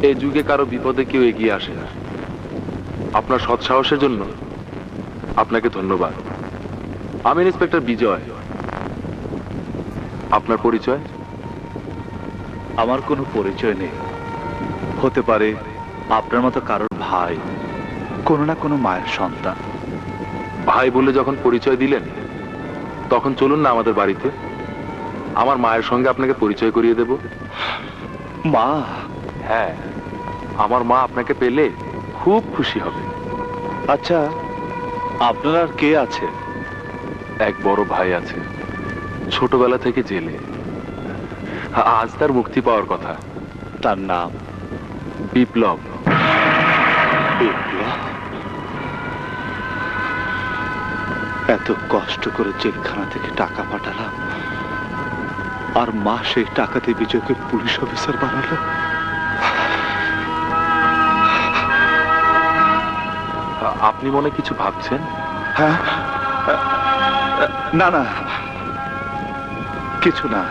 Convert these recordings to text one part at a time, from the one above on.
এই যুগে কারো বিপদে কেউ এগিয়ে আসে না। আপনার সৎ সাহসের জন্য আপনাকে ধন্যবাদ। আমি ইন্সপেক্টর বিজয়। আপনার পরিচয়? আমার কোনো পরিচয় নেই। হতে পারে আপনার মতো কারোর ভাই, কোনো না কোনো মায়ের সন্তান। ভাই বলে যখন পরিচয় দিলেন, তখন চলুন না আমাদের বাড়িতে। আমার মায়ের সঙ্গে আপনাকে পরিচয় করিয়ে দেব। মা? হ্যাঁ, আমার মা আপনাকে পেলে খুব খুশি হবে। আচ্ছা, আপনার আর কে আছে? এক বড় ভাই আছে, ছোটবেলা থেকে জেলে। আজ তার মুক্তি পাওয়ার কথা। তার নাম? বিপ্লব। বিপ্লব? এত কষ্ট করে জেলখানা থেকে টাকা পাঠালাম, আর মা সেই টাকা দিয়ে বিজয়কে পুলিশ অফিসার বানালো। আপনি মনে কিছু ভাবছেন? হ্যাঁ, না না, কিছু না।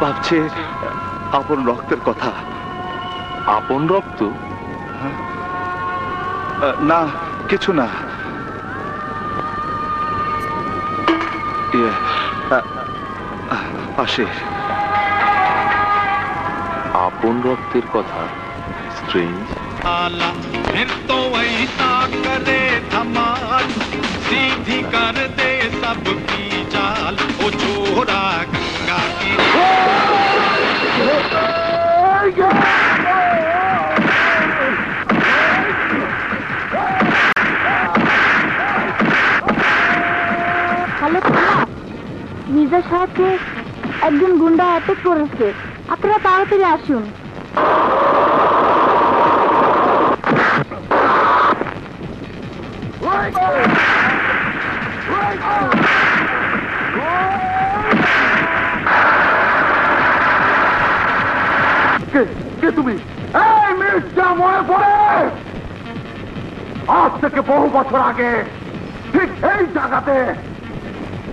ভাবছে আপন রক্তের কথা। আপন রক্ত? না, কিছু না। আসে। আপন রক্তের কথা? স্ট্রেঞ্জ। फिर तो ऐसा करे धमाल, सीधी कर दे सबकी चाल, ओ छोरा गंगा की। হ্যালো থানা, মির্জা সাহেবকে একজন গুন্ডা অ্যাটাক করেছে, আপনারা তাড়াতাড়ি আসুন। কে তুমি? এই মির্জা মনে পড়ে? আজ থেকে বহু বছর আগে ঠিক এই জায়গাতে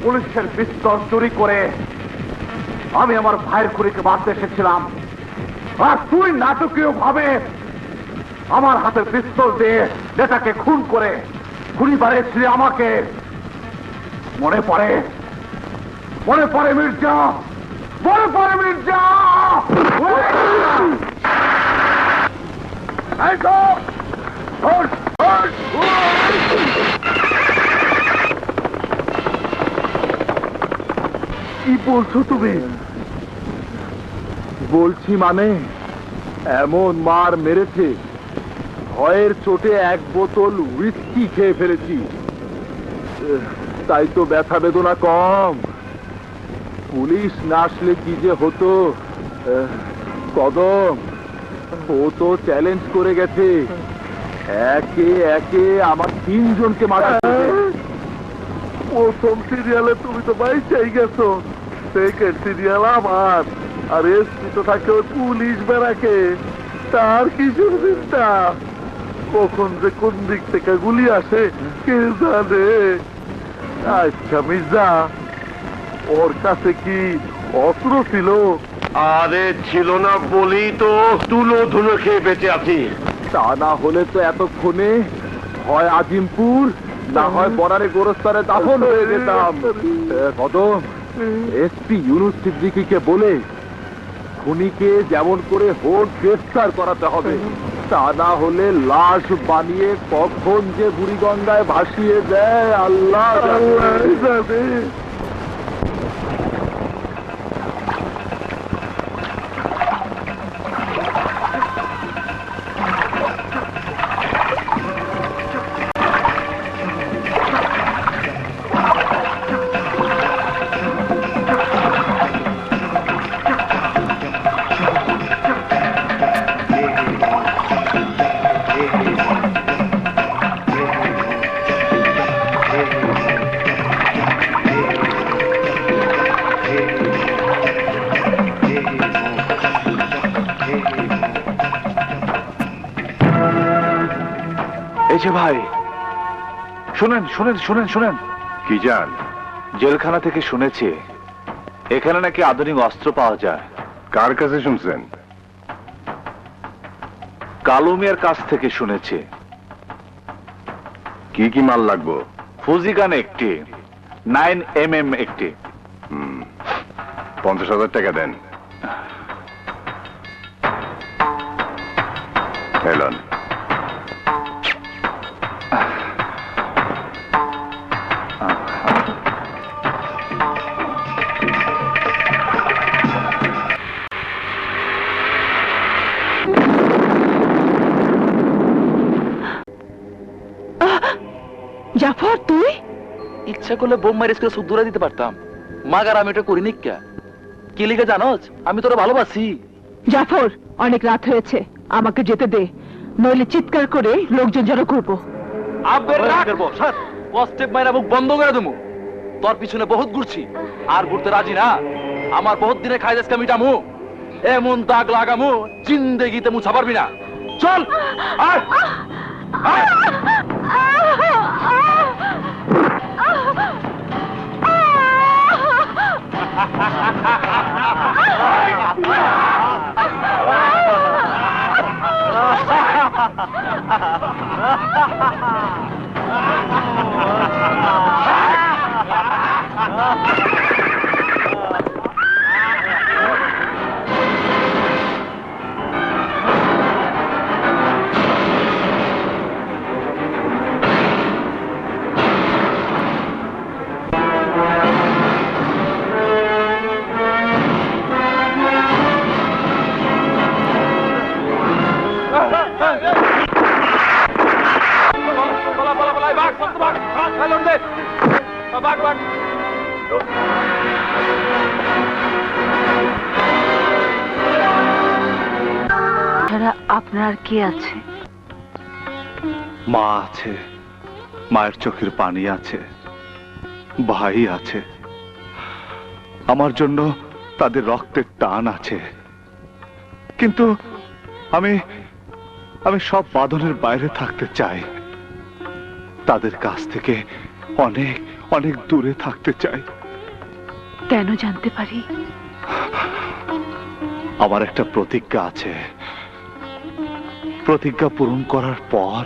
পুলিশের পিস্তল চুরি করে আমি আমার ভাইয়ের খুঁড়িকে মারতে এসেছিলাম, আর তুই নাটকীয় ভাবে আমার হাতের পিস্তল দিয়ে নেতাকে খুন করে খুনি বানিয়েছিলি আমাকে। মনে পড়ে? মনে পড়ে মির্জা? মনে পড়ে মির্জা? কি বলছো তুমি? বলছি মানে এমন মার মেরেছে, ভয়ের চোটে এক বোতল হুইস্কি খেয়ে ফেলেছি, তাই তো ব্যথা বেদনা কম। পুলিশ না আসলে কি যে হতো। কদম, ও তো চ্যালেঞ্জ করে গেছে, একে একে আমার 3 জনকে মারা। প্রথম সিরিয়ালে তুমি তো বাইচাই গেছো, সেকেন্ড সিরিয়াল আমার, আর এসপি তো থাকে ওই পুলিশ বেড়াকে। তার কি চিন্তা? কখন যে কোন দিক থেকে গুলি আসে কে জানে। আচ্ছা মির্জা, ওর কাছে কি অস্ত্র ছিল? আরে ছিল না বলেই তো তুলো ধুলো খেয়ে বেঁচে আছি। তা না হলে তো এতক্ষণে হয় আজিমপুর, না হয় বরারে গোরস্তারে দাফন হয়ে যেতাম। কদম, এসপি ইউনুস সিদ্দিকীকে বলে খুনিকে যেমন করে হোক গ্রেফতার করাতে হবে, তা না হলে লাশ বানিয়ে কখন যে বুড়িগঙ্গায় ভাসিয়ে দেয় আল্লাহ জানে। এই যে ভাই, শুনেন শুনেন শুনেন শুনেন। কি জান? জেলখানা থেকে শুনেছি এখানে নাকি আধুনিক অস্ত্র পাওয়া যায়। কার কাছে শুনছেন? কালু মিয়ার কাছ থেকে শুনেছি। কি কি মাল লাগবো? ফুজিগান একটি, 9mm একটি। 50,000 টাকা দেন। এলন। জাফর, তুই? ইচ্ছা করলে বোম মারিস করে সুদূরে দিতে পারতাম, মাগার আমি এটা করিনি। কি লিখে জানোস? আমি তোরা ভালোবাসি। জাফর, অনেক রাত হয়েছে, আমাকে যেতে দে, নইলে চিৎকার করে লোকজন জড়ো করবো। স্টেপ মাইরা মুখ বন্ধ করে দেবো। তোর পিছনে বহুত ঘুরছি, আর ঘুরতে রাজি না। আমার বহুত দিনে খাইদাসকে মিটামু, এমন দাগ লাগামু জিন্দেগিতে মুছা পারবি না। চল আয় আয়। আপনার কে আছে? মা আছে, মায়ের চোখের পানি আছে, ভাই আছে, আমার জন্য তাদের রক্তের টান আছে। কিন্তু আমি আমি সব বাঁধনের বাইরে থাকতে চাই, তাদের কাছ থেকে অনেক অনেক দূরে থাকতে চাই। কেন জানতে পারি? আমার একটা প্রতিজ্ঞা আছে, প্রতিজ্ঞা পূরণ করার পর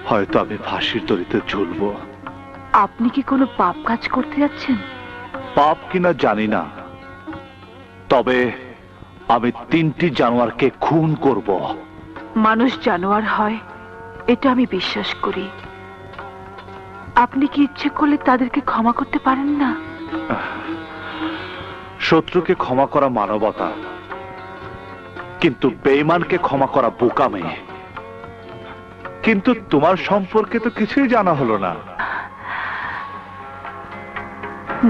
হয়তো আমি ফাঁসির দড়িতে ঝুলব। আপনি কি কোনো পাপ কাজ করতে যাচ্ছেন? পাপ কিনা জানি না, তবে আমি 3টি জানোয়ারকে খুন করব। মানুষ জানোয়ার হয় এটা আমি বিশ্বাস করি। আপনি কি ইচ্ছে করলে তাদেরকে ক্ষমা করতে পারেন না? শত্রুকে ক্ষমা করা মানবতা, কিন্তু বেঈমানকে ক্ষমা করা বোকামি। কিন্তু তোমার সম্পর্কে তো কিছুই জানা হলো না।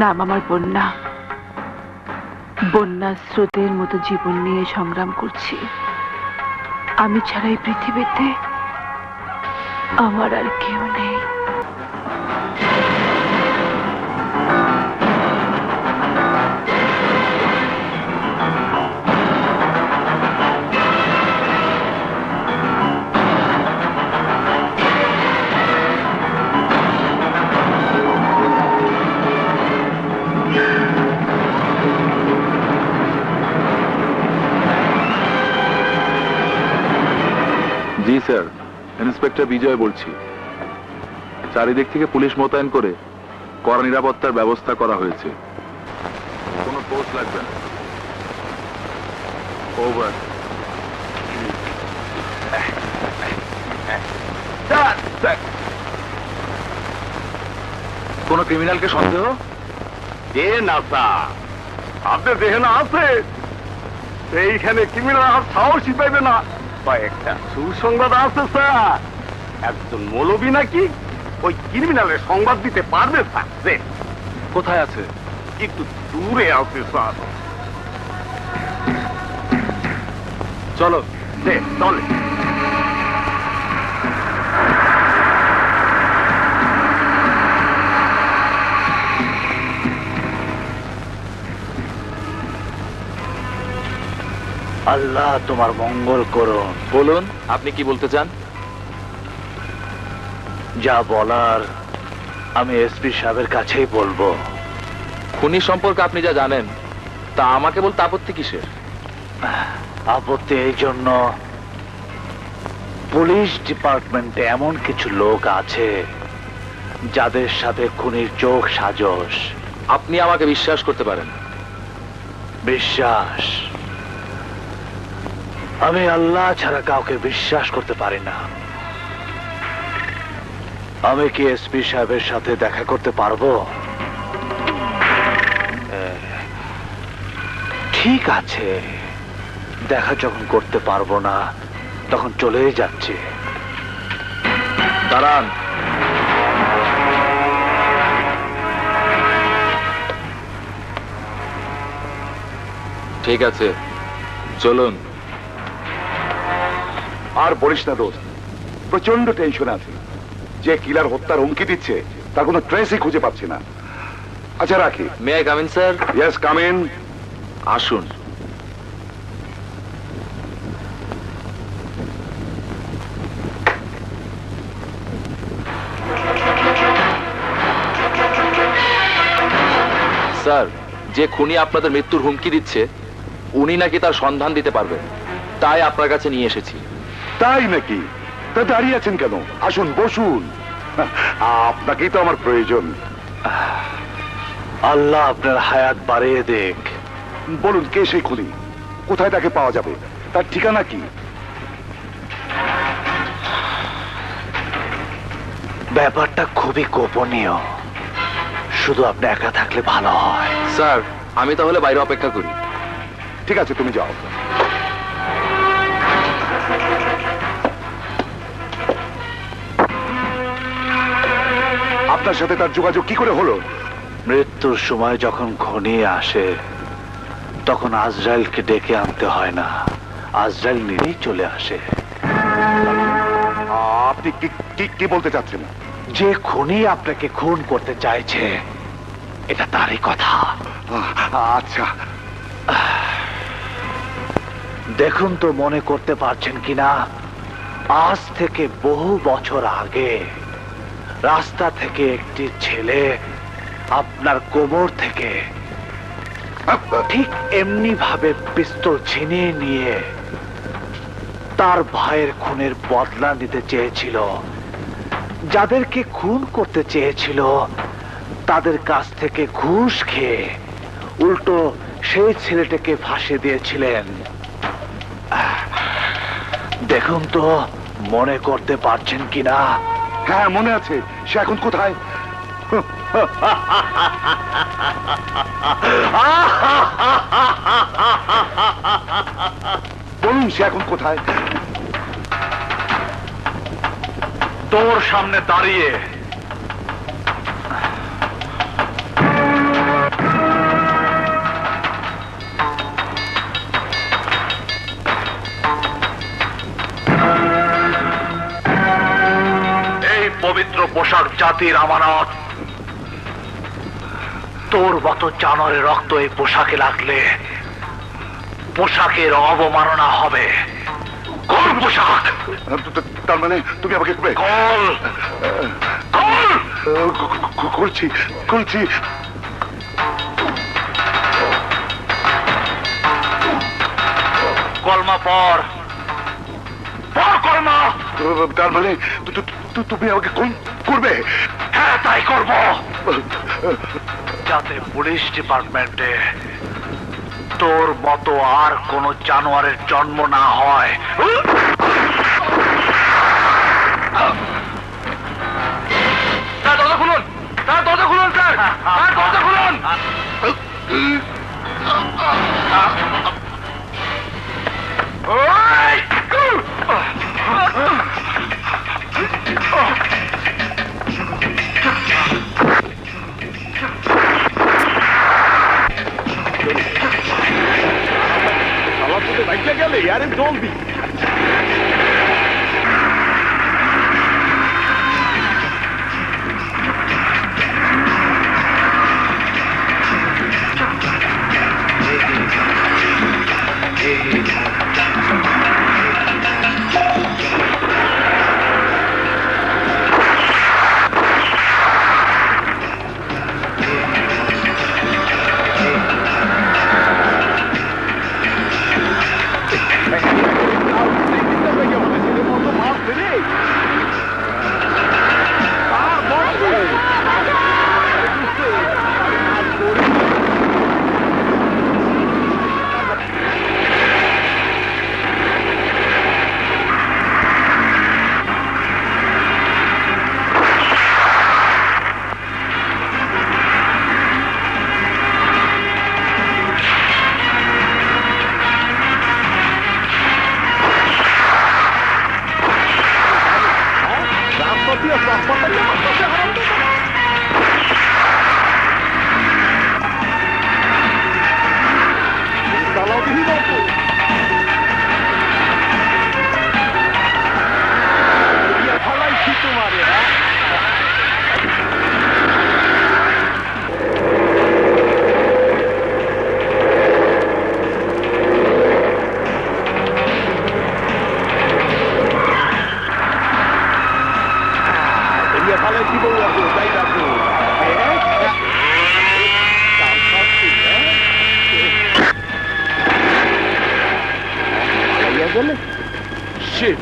নাম আমার বন্যা। বন্যা স্রোতের মতো জীবন নিয়ে সংগ্রাম করছি। আমি ছাড়া এই পৃথিবীতে আমার আর কেউ নেই। জি স্যার, ইন্সপেক্টর বিজয় বলছি। চারিদিক থেকে পুলিশ মোতায়েন করে কড়া নিরাপত্তার ব্যবস্থা করা হয়েছে। কোনো পোস্ট লাগবে না। ওভার। কোন ক্রিমিনালকে সন্দেহ? এ না স্যার, আপনি দেখে না আছে এইখানে ক্রিমিনাল আর সাহসই পাইবে না। একটা সুসংবাদ আছে স্যার, একজন মৌলবী নাকি ওই ক্রিমিনালের সংবাদ দিতে পারবে স্যার। যে কোথায় আছে? একটু দূরে আছে স্যার। চলো। চলে। আল্লাহ তোমার মঙ্গল করুন। বলুন, আপনি কি বলতে চান? যা বলার আমি এসপি সাহেবের কাছেই বলবো। খুনি সম্পর্কে আপনি যা জানেন তা আমাকে বলতে আপত্তি কিসের? আপত্তি এই জন্য পুলিশ ডিপার্টমেন্টে এমন কিছু লোক আছে যাদের সাথে খুনির চোখ সাজস। আপনি আমাকে বিশ্বাস করতে পারেন। বিশ্বাস? আমি আল্লাহ ছাড়া কাউকে বিশ্বাস করতে পারি না। আমি কি এসপি সাহেবের সাথে দেখা করতে পারবো? ঠিক আছে, দেখা যখন করতে পারবো না তখন চলেই যাচ্ছি। দাঁড়ান। ঠিক আছে, চলুন। আর বলিস না দোস্ত, প্রচন্ড টেনশন আছে। যে কিলার হত্যার হুমকি দিচ্ছে তার কোনো ট্রেসই খুঁজে পাচ্ছি না। আচ্ছা রাখি। May I come in sir? Yes, come in. আসুন। স্যার, যে খুনি আপনাদের মৃত্যুর হুমকি দিচ্ছে উনি নাকি তার সন্ধান দিতে পারবেন, তাই আপনার কাছে নিয়ে এসেছি। তাই নাকি? তা দাঁড়িয়ে আছেন কেন? আসুন, বসুন। আপনাকেই তো আমার প্রয়োজন। আল্লাহ আপনার হায়াত বাড়িয়ে দেখ। বলুন, কে সেই খুনি? কোথায় তাকে পাওয়া যাবে? তার ঠিকানা কি? ব্যাপারটা খুবই গোপনীয়, শুধু আপনি একা থাকলে ভালো হয়। স্যার, আমি তাহলে বাইরে অপেক্ষা করি। ঠিক আছে, তুমি যাও। আপনার সাথে তার যোগাযোগ কি করে হলো? মৃত্যুর সময় যখন ঘনিয়ে আসে তখন আজরাইলকে ডেকে আনতে হয় না, আজরাইল নিজেই চলে আসে। আপনি কি বলতে চাচ্ছেন? যে খুনি আপনাকে খুন করতে চাইছে এটা তারই কথা। আচ্ছা, দেখুন তো মনে করতে পারছেন কিনা, আজ থেকে বহু বছর আগে রাস্তা থেকে একটি ছেলে আপনার কোমর থেকে ঠিক এমনি ভাবে পিস্তল ছিনিয়ে নিয়ে তার ভাইয়ের খুনের বদলা নিতে চেয়েছিল। যাদেরকে খুন করতে চেয়েছিল তাদের কাছ থেকে ঘুষ খেয়ে উল্টো সেই ছেলেটাকে ফাঁসি দিয়েছিলেন। দেখুন তো মনে করতে পারছেন কিনা? হ্যাঁ, মনে আছে। সে এখন কোথায়? বলুন, সে এখন কোথায়? তোর সামনে দাঁড়িয়ে। এই পবিত্র পোশাক জাতির আমানত। তোর মতো জানোয়ারের রক্ত এই পোশাকে লাগলে পোশাকের অবমাননা হবে। কোন পোশাক? তার মানে তুমি আমাকে কল করছি। কলমা পর কলমা। তার মানে তুমি আমাকে খুন করবে? হ্যাঁ, তাই করব, যাতে পুলিশ ডিপার্টমেন্টে তোর মতো আর কোন জানোয়ারের জন্ম না হয়। দরজা খুলুন, দরজা খুলুন স্যার, দরজা খুলুন। গেলে আরে জলদি। গেলে শিট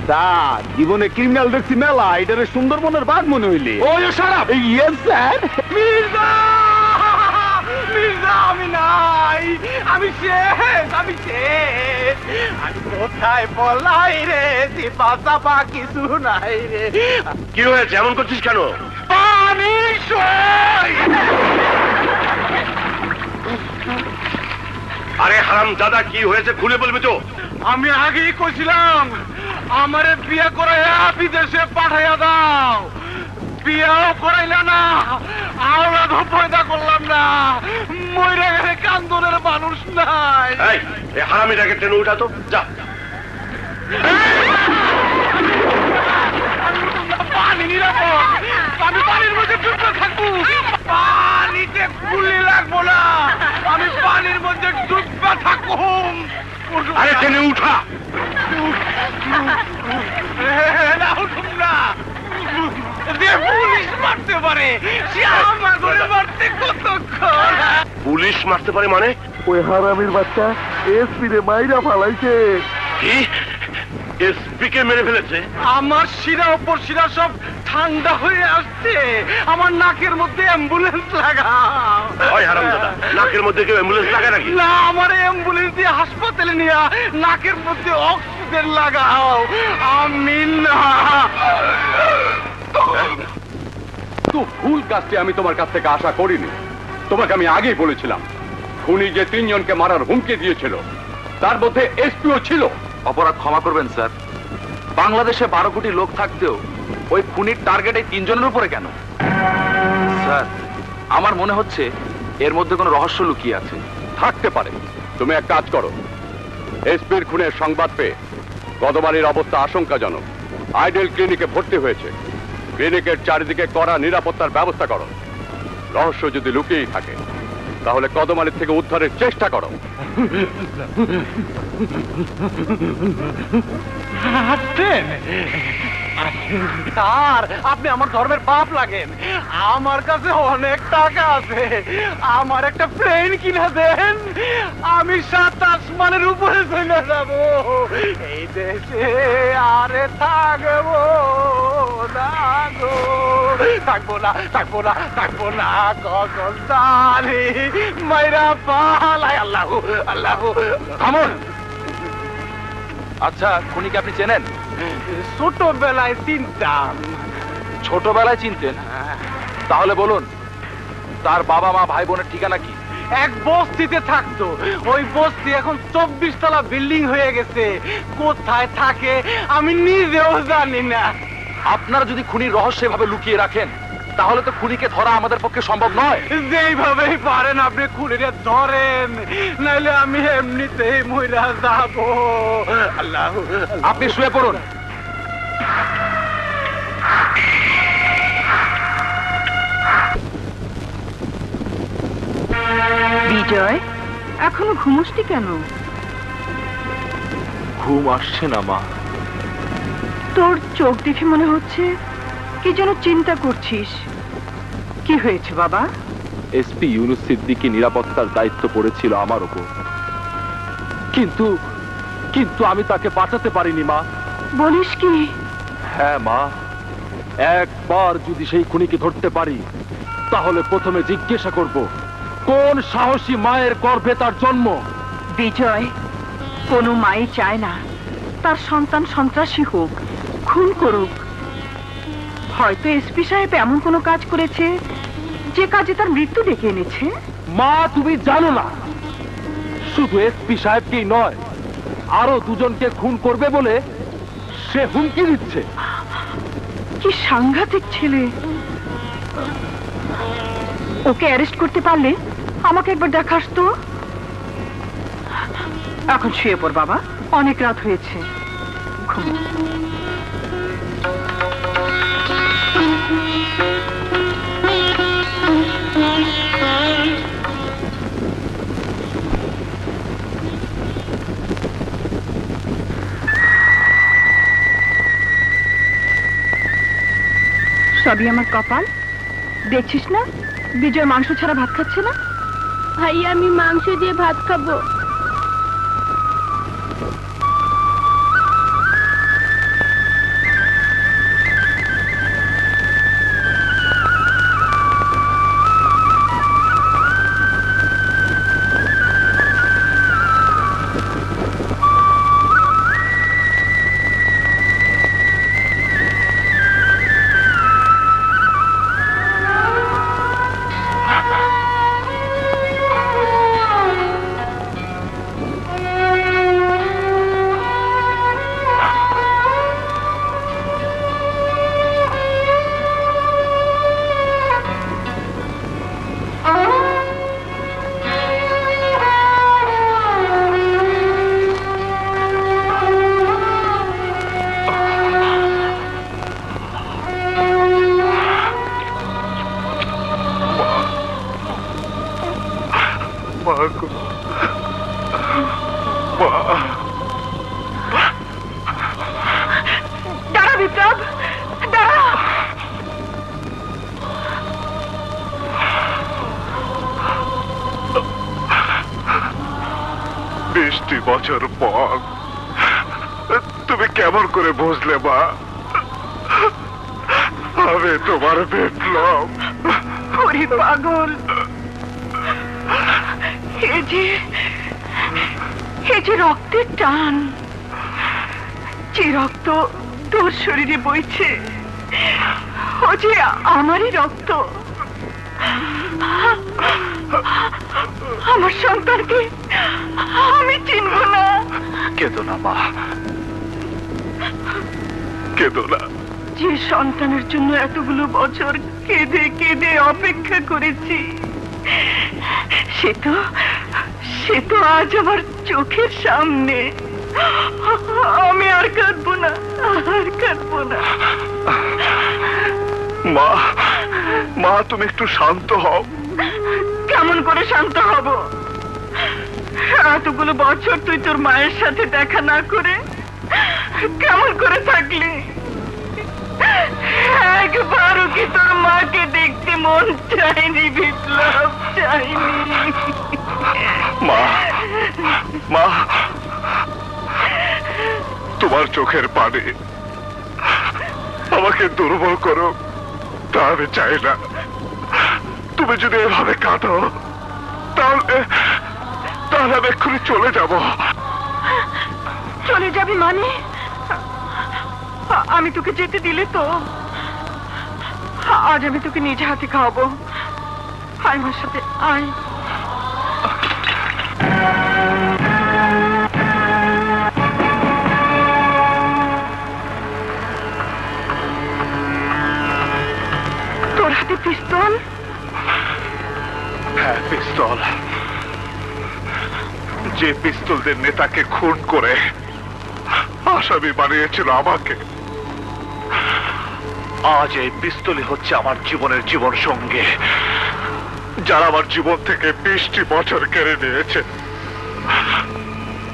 স্যার জীবনে ক্রিমিনাল দেখছি মেলা, এটারে সুন্দরবনের বাঘ মনে হইলে। ওই সারাপ ইয়েস স্যার। মির্জা, মির্জা আমি নাই, আমি শেষ, আমি শেষ। আমি কোথায় পলাই রে, চিপা চাপা কিছু নাই রে। কি হয়েছে, এমন করছিস কেন? পানি সই। আরে হারাম দাদা, কি হয়েছে খুলে বলবি তো? আমি আগেই কইছিলাম আমারে বিয়ে করাইয়া বিদেশে পাঠাইয়া দাও, বিয়েও করাইলা না, আওলাদও পয়দা করলাম না, মইরা গেলে কান্দনের মানুষ নাই। এই হারামিটাকে টেনে উঠাতো, যা। পানি নিরাপদ, আমি পানির মধ্যে ডুবতে থাকবো, পানিতে গুলি লাগবো না, আমি পানির মধ্যে ডুবতে থাকুম। আরে টেনে উঠা। না উঠুম না, যে পুলিশ মারতে পারে সে আমাকে মারতে কতক্ষণ? পুলিশ মারতে পারে মানে? ওই হারামির বাচ্চা এসপি রে মাইরা ফালাইছে। কি এসপি কে মেরে ফেলেছে? আমার শিরা উপর শিরা সব ঠান্ডা হয়ে আসছে, আমার নাকের মধ্যে অ্যাম্বুলেন্স লাগাও। ওই হারাম দাদা, নাকের মধ্যে কেউ অ্যাম্বুলেন্স লাগায় নাকি? না, আমার অ্যাম্বুলেন্স দিয়ে হাসপাতালে নিয়ে নাকের মধ্যে অক্সিজেন লাগাও। আমি না। তো ভুল কাজটি আমি তোমার কাছ থেকে আশা করিনি। তোমাকে আমি আগেই বলেছিলাম, খুনি যে 3 জনকে মারার হুমকি দিয়েছিল তার মধ্যে এসপিও ছিল। অপরাধ ক্ষমা করবেন স্যার, বাংলাদেশে 12 কোটি লোক থাকতেও ওই খুনির টার্গেট এই 3 জনের উপরে কেন? স্যার, আমার মনে হচ্ছে এর মধ্যে কোনো রহস্য লুকিয়ে আছে। থাকতে পারে। তুমি এক কাজ করো, এসপির খুনের সংবাদ পেয়ে কদমালির অবস্থা আশঙ্কাজনক, আইডেল ক্লিনিকে ভর্তি হয়েছে। ক্লিনিকের চারিদিকে কড়া নিরাপত্তার ব্যবস্থা করো। রহস্য যদি লুকিয়েই থাকে তাহলে কদমালির থেকে উদ্ধারের চেষ্টা করো। স্যার, আপনি আমার ধর্মের পাপ লাগেন, আমার কাছে অনেক টাকা আছে, আমার একটা প্লেন কিনে দেন, আমি 7 আসমানের উপরে চলে যাব, এই দেশে আরে থাকবো না গো, থাকবো না, থাকবো না, থাকবো না, কখন জানি মাইরা পালাই। আল্লাহ আল্লাহ। থামুন। আচ্ছা, খুনিকে আপনি চেনেন? ছোটবেলায় চিনতাম। ছোটবেলায় চিনতেন? তাহলে বলুন, তার বাবা মা ভাই বোনের ঠিকানা কি? এক বস্তিতে থাকতো, ওই বস্তি এখন 24 তলা বিল্ডিং হয়ে গেছে, কোথায় থাকে আমি নিজেও জানি না। আপনারা যদি খুনির রহস্য এভাবে লুকিয়ে রাখেন তাহলে তো খুনিকে ধরা আমাদের পক্ষে সম্ভব নয়। যেইভাবেই পারেন আপনি খুনিরে ধরেন, নাইলে আমি এমনিতেই মইরা যাব। আল্লাহ। আপনি শুয়ে পড়ুন। বিজয়, এখনো ঘুমোসনি কেন? ঘুম আসছে না মা। তোর চোখ দেখে মনে হচ্ছে কি যেন চিন্তা করছিস। কি হয়েছে বাবা? এসপি ইউনুস সিদ্দিকী নিরাপত্তার দায়িত্ব পড়েছিল আমার উপর, কিন্তু আমি তাকে বাঁচাতে পারিনি মা। বলিস কি? হ্যাঁ মা, একবার যদি সেই খুনিকে ধরতে পারি তাহলে প্রথমে জিজ্ঞাসা করব কোন সাহসী মায়ের গর্ভে তার জন্ম। বিজয়, কোনো মাই চায় না তার সন্তান সন্ত্রাসী হোক, খুন করুক। হয়তো এসপি সাহেব এমন কোনো কাজ করেছে যে কাজে তার মৃত্যু ডেকে এনেছে। মা, তুমি জানো না, শুধু এসপি সাহেবকেই নয়, আরো 2 জনকে খুন করবে বলে সে হুমকি দিচ্ছে। কি সাংঘাতিক ছেলে! ওকে অ্যারেস্ট করতে পারলে আমাকে একবার দেখাস তো। এখন শুয়ে পড় বাবা, অনেক রাত হয়েছে। ঘুমো। সবই আমার কপাল। দেখছিস না বিজয় মাংস ছাড়া ভাত খাচ্ছে না। ভাই, আমি মাংস দিয়ে ভাত খাবো। দাঁড়া বিপ্লব, দাঁড়া। বৃষ্টি বছর পর তুমি কেমন করে বুঝলে মা আমি তোমার বিপ্লব? ওরে পাগল, এ যে রক্তের টান, যে রক্ত তোর শরীরে বইছে, ও যে আমারই রক্ত। আমার সন্তানকে আমি চিনব না। কেঁদো না মা, কেঁদো না। যে সন্তানের জন্য এতগুলো বছর কেঁদে কেঁদে অপেক্ষা করেছি, সে তো আজ আমার চোখের সামনে। আমি আর কাঁদবো না, আর কাঁদবো না। মা, মা তুমি একটু শান্ত হও। কেমন করে শান্ত হব? এতগুলো বছর তুই তোর মায়ের সাথে দেখা না করে কেমন করে থাকলি? একবারও কি তোর মাকে দেখতে মন চাইনি বিপ্লব? চাইনি। মা, মা তোমার চোখের পানি আমাকে দুর্বল করো তা আমি চাই না। তুমি যদি এভাবে কাঁদো তাহলে আমি এক্ষুনি চলে যাব। চলে যাবি মানে? আমি তোকে যেতে দিলে তো আজ আমি তোকে নিজে হাতে খাওয়াবো। আয় আমার সাথে, আয়। তোর হাতে পিস্তল? হ্যাঁ, পিস্তল। যে পিস্তলদের নেতাকে খুন করে আসামি বানিয়েছিল আমাকে, আজ এই পিস্তলই হচ্ছে আমার জীবনের জীবন সঙ্গে। যারা আমার জীবন থেকে 20টি বছর কেড়ে নিয়েছে,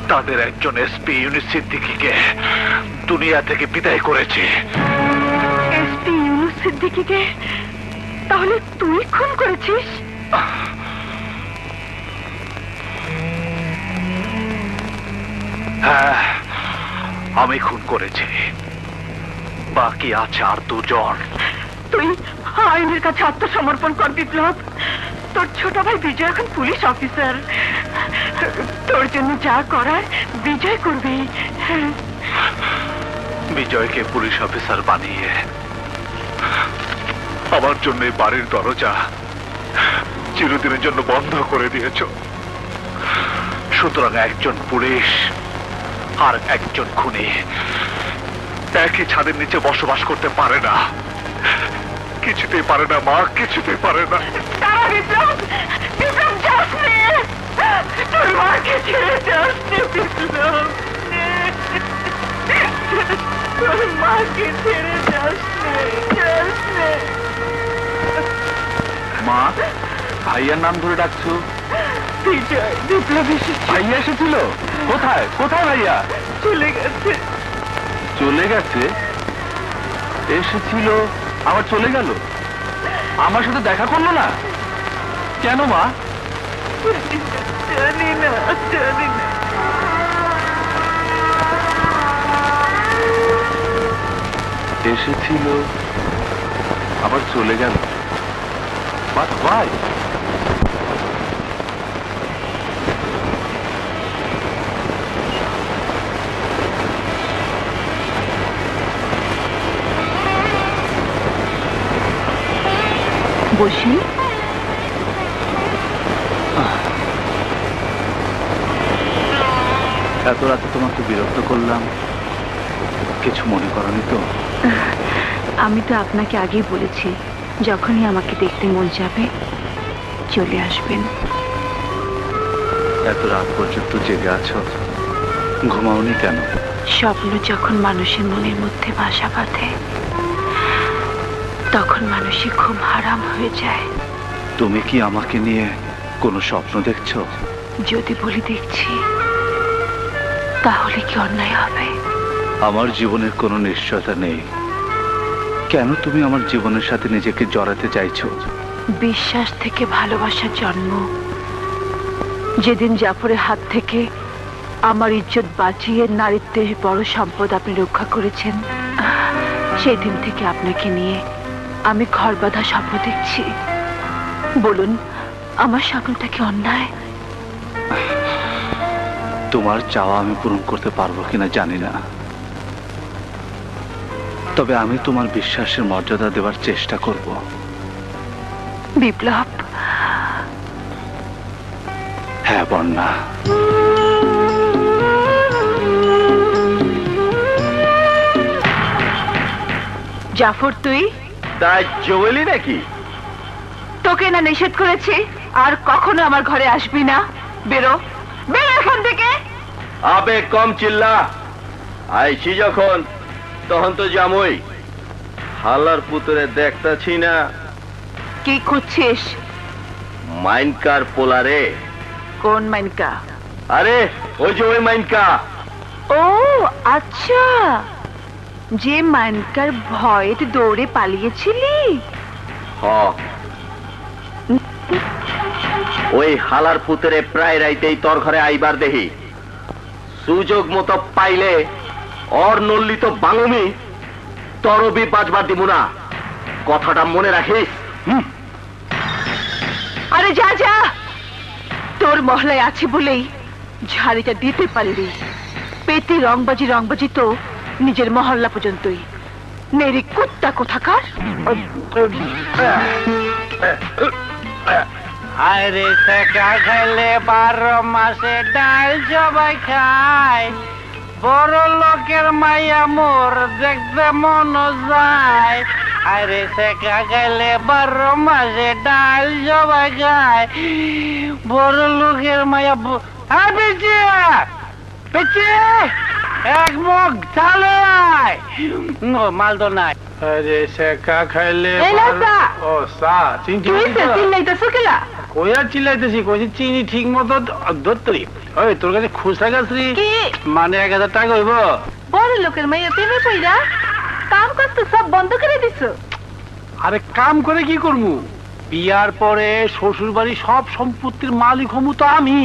তাদের একজন এসপি ইউনুস সিদ্দিকীকে দুনিয়া থেকে বিদায় করেছে। এসপি ইউনুস সিদ্দিকীকে তাহলে তুই খুন করেছিস? হ্যাঁ, আমি খুন করেছি। বাকি আছে আর দুজন। তুই আইনের কাছে আত্মসমর্পণ কর বিপ্লব। তোর ছোট ভাই বিজয় এখন পুলিশ অফিসার। তোর জন্য যা করার বিজয় করবে। বিজয়কে পুলিশ অফিসার বানিয়ে আমার জন্য এই বাড়ির দরজা চিরদিনের জন্য বন্ধ করে দিয়েছ। সুতরাং একজন পুলিশ আর একজন খুনি একই ছাদের নিচে বসবাস করতে পারে না। কিছুতেই পারে না মা, কিছুতেই পারে না। তারা বিপ্লব, বিপ্লব যাস নে। তোর মাকে ছেড়ে যাস নে বিপ্লব। তোর মাকে ছেড়ে যাস নে, যাস নে। মা, ভাইয়ার নাম ধরে ডাকছো? বিজয়, বিপ্লব এসেছে। ভাইয়া এসেছিল? কোথায় কোথায় ভাইয়া? চলে গেছে। চলে গেছে? এসেছিল আবার চলে গেল? আমার সাথে দেখা করলো না কেন মা? জানি না, জানি না। এসেছিল আবার চলে গেল। But why? বসি। এত রাতে তোমাকে বিরক্ত করলাম, কিছু মনে করনি তো? আমি তো আপনাকে আগেই বলেছি, যখনই আমাকে দেখতে মন যাবে চলে আসবেন। এত রাত পর্যন্ত জেগে আছো, ঘুমাওনি কেন? স্বপ্ন যখন মানুষের মনের মধ্যে বাসা বাঁধে তখন মানুষের ঘুম হারাম হয়ে যায়। তুমি কি আমাকে নিয়ে কোনো স্বপ্ন দেখছো? যদি বলি দেখছি তাহলে কি অন্যায় হবে? আমার জীবনের কোনো নিশ্চয়তা নেই। কেন তুমি আমার জীবনের সাথে নিজেকে জড়াতে চাইছো? বিশ্বাস থেকে ভালোবাসার জন্ম। যেদিন জাফরের হাত থেকে আমার ইজ্জত বাঁচিয়ে নারীত্বের বড় সম্পদ আপনি রক্ষা করেছেন, সেই দিন থেকে আপনাকে নিয়ে আমি ঘর বাঁধা স্বপ্ন দেখছি। বলুন, আমার স্বপ্নটা কি অন্যায়? তোমার চাওয়া আমি পূরণ করতে পারবো কিনা জানি না, তবে আমি তোমার বিশ্বাসের মর্যাদা দেওয়ার চেষ্টা করব। বিপ্লব, হ্যাঁ বন্যা, জাফর তুই তাই জোয়েলি নাকি? তোকে না নিষেধ করেছি আর কখনো আমার ঘরে আসবি না। বেরো, বেরো এখান থেকে। আবে কম চিল্লা, আইছি যখন তখন তো জামই। হালার পুতুরে দেখতাছি না কি খুঁজছিস? মাইনকার পোলারে। কোন মাইনকা? আরে ওই যে ওই মাইনকা। ও আচ্ছা, যে মাইনকার ভয়ে দৌড়ে পালিয়েছিলি। হ, ওই হালার পুতুরে প্রায় রাইতেই তোর ঘরে আইবার দেহি। সুযোগ মতো পাইলে অর নল্লিত বাঙুমি তরবি বাজবার দিব না, কথাটা মনে রাখিস। আরে যা যা, তোর মহলায় আছে বলেই ঝাড়িটা দিতে পারবি। পেতে রংবাজি তো নিজের মহল্লা পর্যন্তই। নেরি কুত্তা কোথাকার। আরে সেকা খাইলে 12 মাসে ডাল সবাই খায়। বড় লোকের মাইয়া মোর দেখতে মন যায়। আরে সেকা খাইলে 12 মাসে ডাল সবাই খায়। বড় লোকের মাইয়া বেঁচে বেঁচে এক মুখ চালে আয়। মাল তো নাই। আরে সেকা খাইলে এই লাসা, ও সা চিনি তুই তো চিল্লাইতেছো কেলা? কইয়া চিল্লাইতেছি, কইছি চিনি ঠিক মতো ধরতরি। ওই তোর কাছে খুচরা গাছরি কি মানে 1000 টাকা হইব? বড় লোকের মাইয়া প্রেমে পইরা কাম করতে সব বন্ধ করে দিছো। আরে কাম করে কি করবো? বিয়ার পরে শ্বশুর বাড়ি সব সম্পত্তির মালিক হমু তো আমি।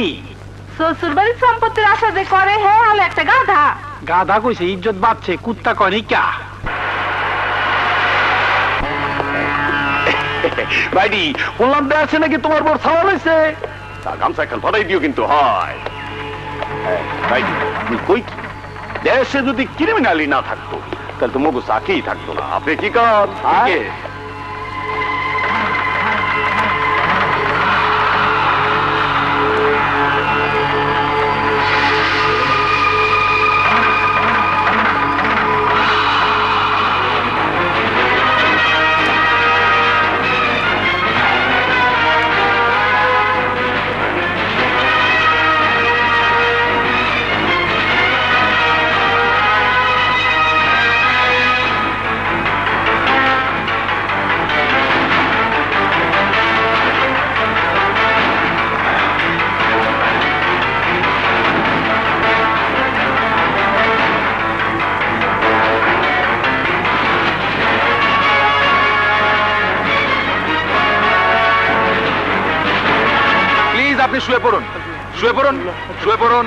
শ্বশুর বাড়ির সম্পত্তির আশা যে করে হে হলো একটা গাধা। গাধা কইছে ইজ্জত বাড়ছে, কুত্তা কয়নি কা। ভাইডি বললাম দে আছে নাকি তোমার বর ছাওয়া হয়েছে? তা গামছা এখন ধরাই দিও কিন্তু হয়। ভাইডি আপনি কই কি? দেশে যদি ক্রিমিনালি না থাকতো তাহলে তো মগু চাকরি থাকতো না। আপনি কি কাজ? আপনি শুয়ে পড়ুন, শুয়ে পড়ুন, শুয়ে পড়ুন,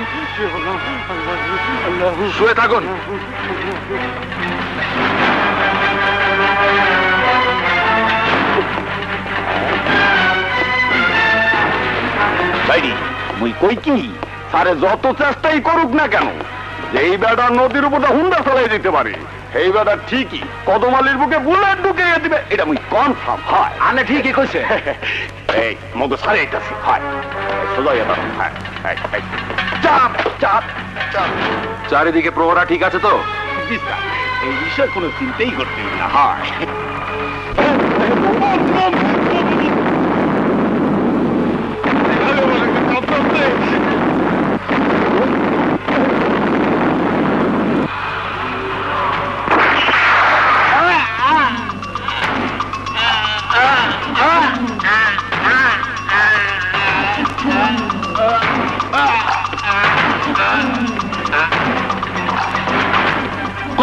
শুয়ে থাকুন। ভাইডি মুই কই কি সারে যত চেষ্টাই করুক না কেন, যেই বেটা নদীর উপরে হুন্ডা চালাই দিতে পারে সেই বেটা ঠিকই কদমালির বুকে বুলেট ঢুকে দিবে, এটা মুই কনফার্ম। হয় আনে ঠিকই কইছে। এই মগো সারে এইটাছি হয় সোজা এটা। হ্যাঁ চাপ চাপ চাপ। চারিদিকে প্রহরা ঠিক আছে তো? এই বিষয়ে কোনো চিন্তাই করতে না। হয়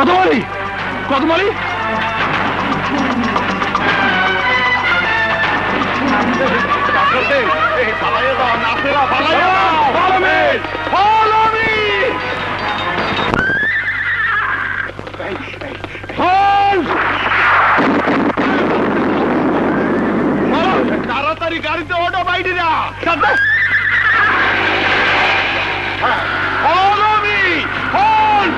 কদমালি কদমালি তাড়াতাড়ি গাড়িতে ওঠো বাইরেরা Follow me! Hold!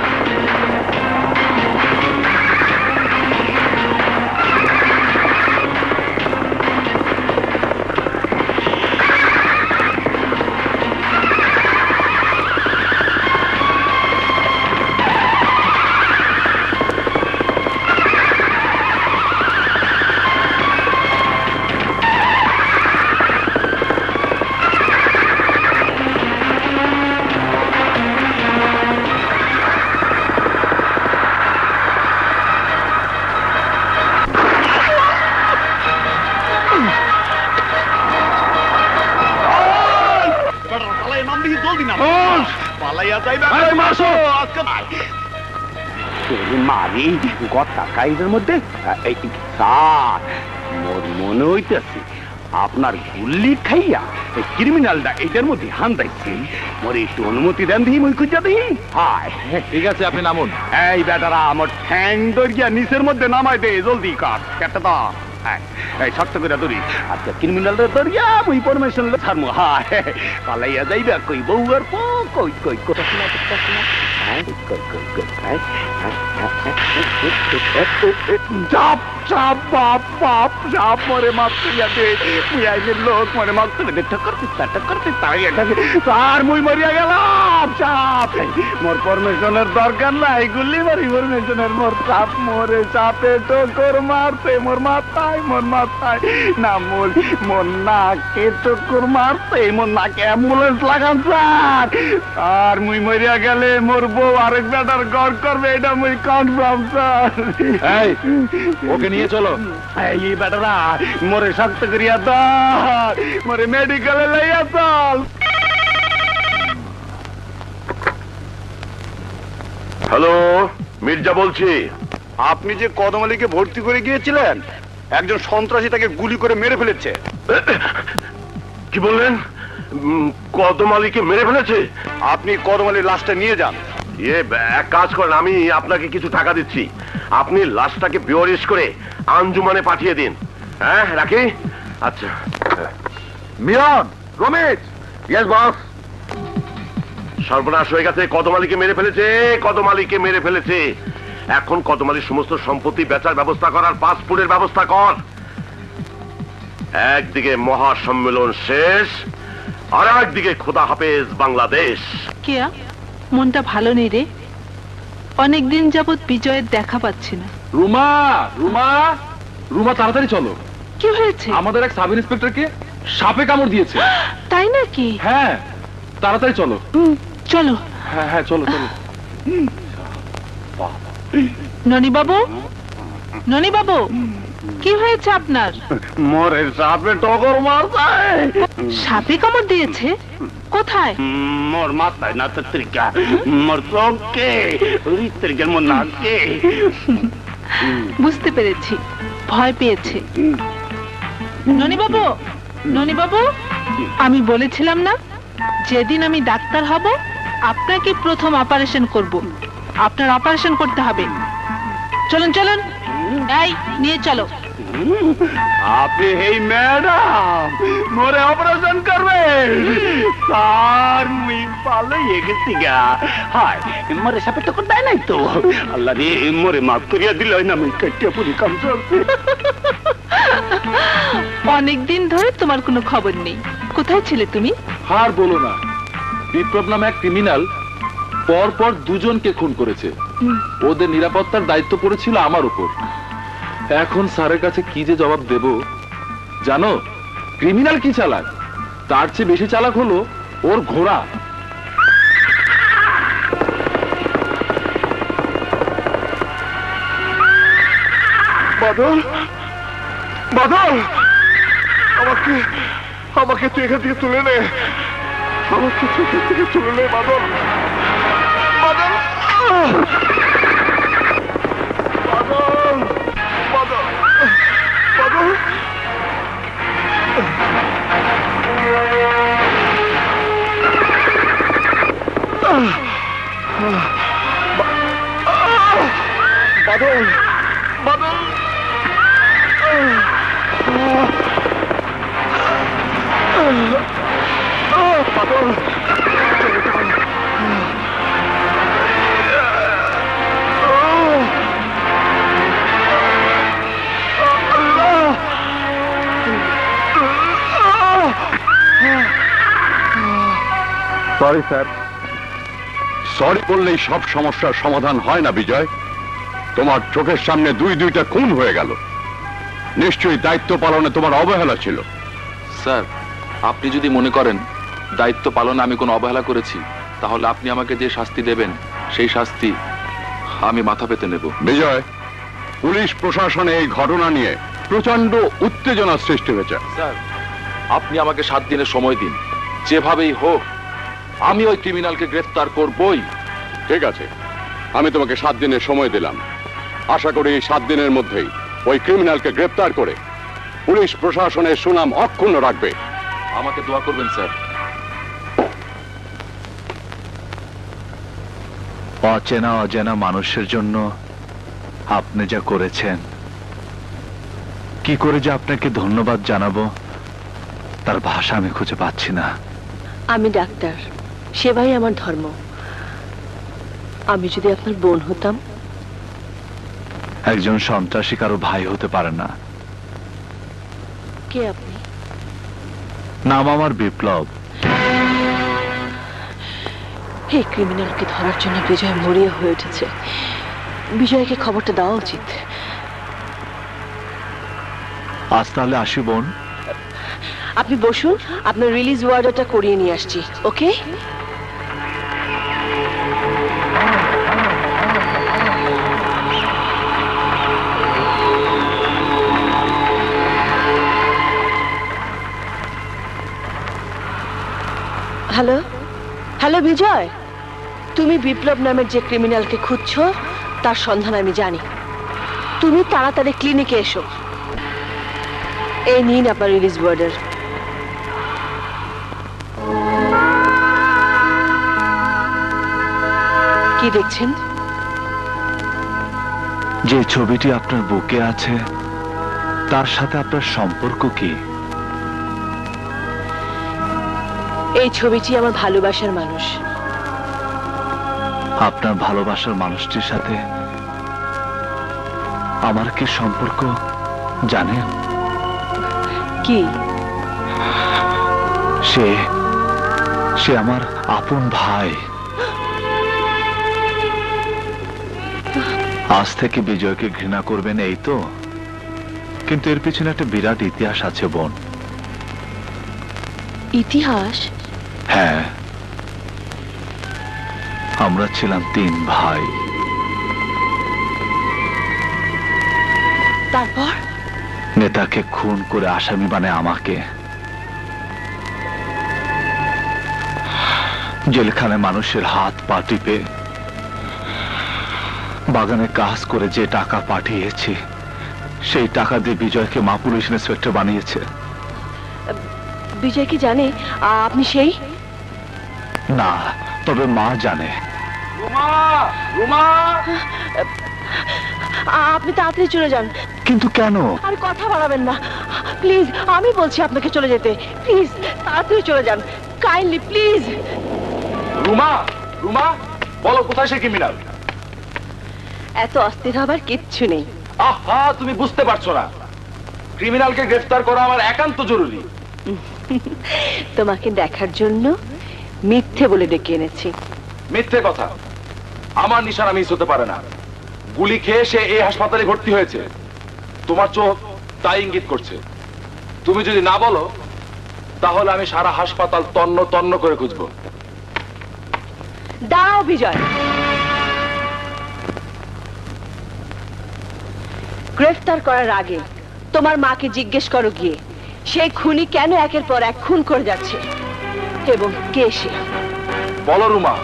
মারি গড়টা কাইজের মধ্যে স্যার মোর মনে হইতেছে আপনার গুল্লি খাইয়া ক্রিমিনালটা এটার মধ্যে হান দিচ্ছে মোর একটু অনুমতি দেন দিই মই খুঁজা দিই হায় ঠিক আছে আপনি নামুন এই বেটারা আমার ঠ্যাং দরিয়া নিচের মধ্যে নামাই দে জলদি কাট কেটে দা এই শক্ত করে ধরি আজকে ক্রিমিনালটা দরিয়া মুই পারমিশন লে ছাড়মু হায় পালাইয়া যাইবা কই বউ আর পো কই কই কথা শোনা চাপ চাপ বাপ বাপ চাপ মরে মারতে যাবে মুই আইনের লোক মরে মারতে দে টক্কর তাই এটাকে আর মুই মরিয়া গেলাম চাপ মোর পারমিশনের দরকার নাই গুল্লি মারি পারমিশনের মোর চাপ মরে চাপে টক্কর মারতে মোর মাথায় না মোর নাকে টক্কর মারতে মোর নাকে অ্যাম্বুলেন্স লাগান স্যার আর মুই মরিয়া গেলে মোর বউ আরেক বেটার গড় করবে এটা মুই কনফার্ম স্যার এই ওকে নিয়ে চলো এই বেটারা মোরে শক্ত করিয়া দাও মোরে মেডিকেলে লইয়া চল হ্যালো মির্জা বলছি। আপনি যে কদমালিকে ভর্তি করে গিয়েছিলেন একজন সন্ত্রাসী তাকে গুলি করে মেরে ফেলেছে কি বললেন? কদমালিকে মেরে ফেলেছে? আপনি কদমালির লাশটা নিয়ে যান এক কাজ করেন, আমি আপনাকে কিছু টাকা দিচ্ছি, আপনি লাশটাকে বিওরিশ করে আঞ্জুমানে পাঠিয়ে দিন। হ্যাঁ রাখি। আচ্ছা মিলন, রমেশ। Yes boss. সর্বনাশ হয়ে গেছে, কদমালিকে মেরে ফেলেছে। এখন কদমালির সমস্ত সম্পত্তি বেচার ব্যবস্থা করার পাসপোর্টের ব্যবস্থা কর। একদিকে মহাসম্মেলন শেষ, আর একদিকে খোদা হাফেজ বাংলাদেশ। কেয়া, মনটা ভালো নেই রে। অনেকদিন যাবৎ বিজয়ের দেখা পাচ্ছি না। রুমা রুমা রুমা তাড়াতাড়ি চলো। কি হয়েছে? আমাদের এক সাব ইন্সপেক্টরকে সাপে কামড় দিয়েছে। তাই নাকি? হ্যাঁ তাড়াতাড়ি চলো। চলো। হ্যাঁ হ্যাঁ চলো চলো। ননি বাবু, কি হয়েছে আপনার? মোরে সাপে টগর মারছে। সাপে কামড় দিয়েছে? কোথায়? মোর মাথায় না তত্রিকা, মোর চোখে, ঋত্রিকের মোর নাকে। বুঝতে পেরেছি, ভয় পেয়েছে। ননি বাবু, আমি বলেছিলাম না যেদিন আমি ডাক্তার হব আপনাকে প্রথম অপারেশন করব। আপনার অপারেশন করতে হবে। চলুন, এই নিয়ে চলো। আপনি এই ম্যাডাম মোরে অপারেশন করবে? স্যার মুই পালাইয়ে গেছি গা। হায় মোরে সাপে টক্কর দেয় নাই তো? আল্লাহ রে, মোরে মাফ করিয়া দিল না, মুই কাটিয়া পুরি কাম চলছে। অনেকদিন ধরে তোমার কোনো খবর নেই। কোথায় ছিলে তুমি? আর বলো না, বিপ্লব নামে এক ক্রিমিনাল পর দুজনকে খুন করেছে। ওদের নিরাপত্তার দায়িত্ব পড়েছিল আমার উপর। এখন স্যারের কাছে কি যে জবাব দেব। জানো ক্রিমিনাল কি চালাক, তার চেয়ে বেশি চালাক হলো ওর ঘোড়া। বাদল, আমাকে তুই এখান থেকে তুলে নে, আমাকে তুই এখান থেকে তুলে নে বাদল। বাদল, বাদল, বাদল, সরি স্যার। সরি বললেই সব সমস্যার সমাধান হয় না বিজয়। তোমার চোখের সামনে দুইটা খুন হয়ে গেল। নিশ্চয়ই দায়িত্ব পালনে তোমার অবহেলা ছিল। স্যার, আপনি যদি মনে করেন দায়িত্ব পালনে আমি কোনো অবহেলা করেছি, তাহলে আপনি আমাকে যে শাস্তি দেবেন সেই শাস্তি আমি মাথা পেতে নেব। বিজয়, পুলিশ প্রশাসনে এই ঘটনা নিয়ে প্রচন্ড উত্তেজনা সৃষ্টি হয়েছে। স্যার, আপনি আমাকে 7 দিনের সময় দিন। যেভাবেই হোক আমি ওই ক্রিমিনালকে গ্রেফতার করবই। ঠিক আছে, আমি তোমাকে 7 দিনের সময় দিলাম। আশা করি এই 7 দিনের মধ্যেই ওই ক্রিমিনালকে গ্রেফতার করে পুলিশ প্রশাসনের সুনাম অক্ষুণ্ণ রাখবে। আমাকে দোয়া করবেন স্যার। অচেনা অজানা মানুষের জন্য আপনি যা করেছেন, কি করে যে আপনাকে ধন্যবাদ জানাবো তার ভাষা আমি খুঁজে পাচ্ছি না। আমি ডাক্তার, সেবাই আমার ধর্ম। আমি যদি আপনার বোন হতাম। একজন সন্ত্রাসী কারো ভাই হতে পারে না। কে আপনি? নাম আমার বিপ্লব। এই ক্রিমিনালকে ধরার জন্য বিজয় মরিয়া হয়ে উঠেছে। বিজয়কে খবরটা দেওয়া উচিত। আজ তাহলে আসি বোন। আপনি বসুন, আপনার রিলিজ ওয়ার্ডারটা করিয়ে নিয়ে আসছি। ওকে? হ্যালো, হ্যালো বিজয়, তুমি বিপ্লব নামের যে ক্রিমিনালকে খুঁজছো তার সন্ধান আমি জানি। তুমি তাড়াতাড়ি ক্লিনিকে এসো। এই নিন আপনার রিলিজ ওয়ার্ডার। কি দেখছেন? যে ছবিটি আপনার বুকে আছে তার সাথে আপনার সম্পর্ক কি? এই ছবিটি আমার ভালোবাসার মানুষ। আপনার ভালোবাসার মানুষটির সাথে আমার কি সম্পর্ক জানেন? কি? সে আমার আপন ভাই। আজ থেকে বিজয়কে ঘৃণা করবেন এই তো, কিন্তু এর পিছনে একটা বিরাট ইতিহাস আছে বোন। ইতিহাস? হ্যাঁ, আমরা ছিলাম 3 ভাই। তারপর নেতাকে খুন করে আসামি বানায় আমাকে। জেলখানে মানুষের হাত পা টিপে বাগানে কাজ করে যে টাকা পাঠিয়েছি সেই টাকা দিয়ে বিজয়কে মা পুলিশ ইন্সপেক্টর বানিয়েছে। বিজয় কি জানে আপনি সেই? না, তবে মা জানে। রুমা, রুমা, আপনি তাড়াতাড়ি চলে যান। কিন্তু কেন? আর কথা বাড়াবেন না প্লিজ। আমি বলছি আপনাকে চলে যেতে। প্লিজ তাড়াতাড়ি চলে যান, কাইন্ডলি প্লিজ। রুমা, রুমা, বলো কোথায় সে ক্রিমিনাল? এত অস্থির হবার কিচ্ছু নেই। আহা, তুমি বুঝতে পারছো না, ক্রিমিনালকে গ্রেফতার করা আমার একান্ত জরুরি। তোমাকে দেখার জন্য মিথ্যে বলে ডেকে এনেছি। মিথ্যে কথা? আমার নিশানা মিস হতে পারে না। গুলি খেয়ে সে এই হাসপাতালে ভর্তি হয়েছে। তোমার চোখ তাই ইঙ্গিত করছে। তুমি যদি না বলো তাহলে আমি সারা হাসপাতাল তন্ন তন্ন করে খুঁজবো। দাও বিজয়। গ্রেফতার করার আগে তোমার মাকে জিজ্ঞেস করো গিয়ে সেই খুনি কেন একের পর এক খুন করে যাচ্ছে এবং কে সে। বলো রুমা,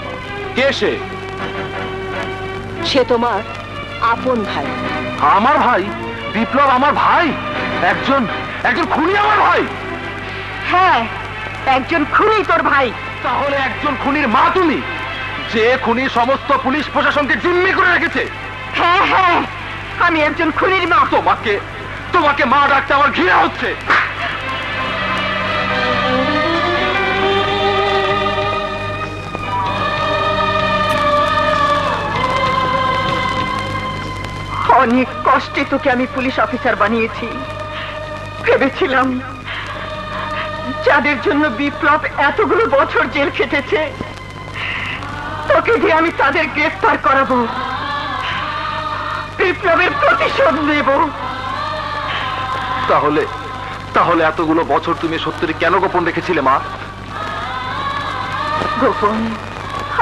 কে সে? সে তোমার আপন ভাই। আমার ভাই? বিপ্লব আমার ভাই? একজন খুনি আমার ভাই? হ্যাঁ, একজন খুনি তোর ভাই। তাহলে একজন খুনির মা তুমি? যে খুনি সমস্ত পুলিশ প্রশাসনকে জিম্মি করে রেখেছে। হ্যাঁ হ্যাঁ, আমি একজন খুনির মা। তোমাকে মা ডাকতে আমার ঘৃণা হচ্ছে। অনেক কষ্টে তোকে আমি পুলিশ অফিসার বানিয়েছি। ভেবেছিলাম যাদের জন্য বিপ্লব এতগুলো বছর জেল খেটেছে, তোকে দিয়ে আমি তাদের গ্রেফতার করাবো, বিপ্লবের প্রতিশোধ নেব। তাহলে এতগুলো বছর তুমি সত্যি কেন গোপন রেখেছিলে মা? গোপন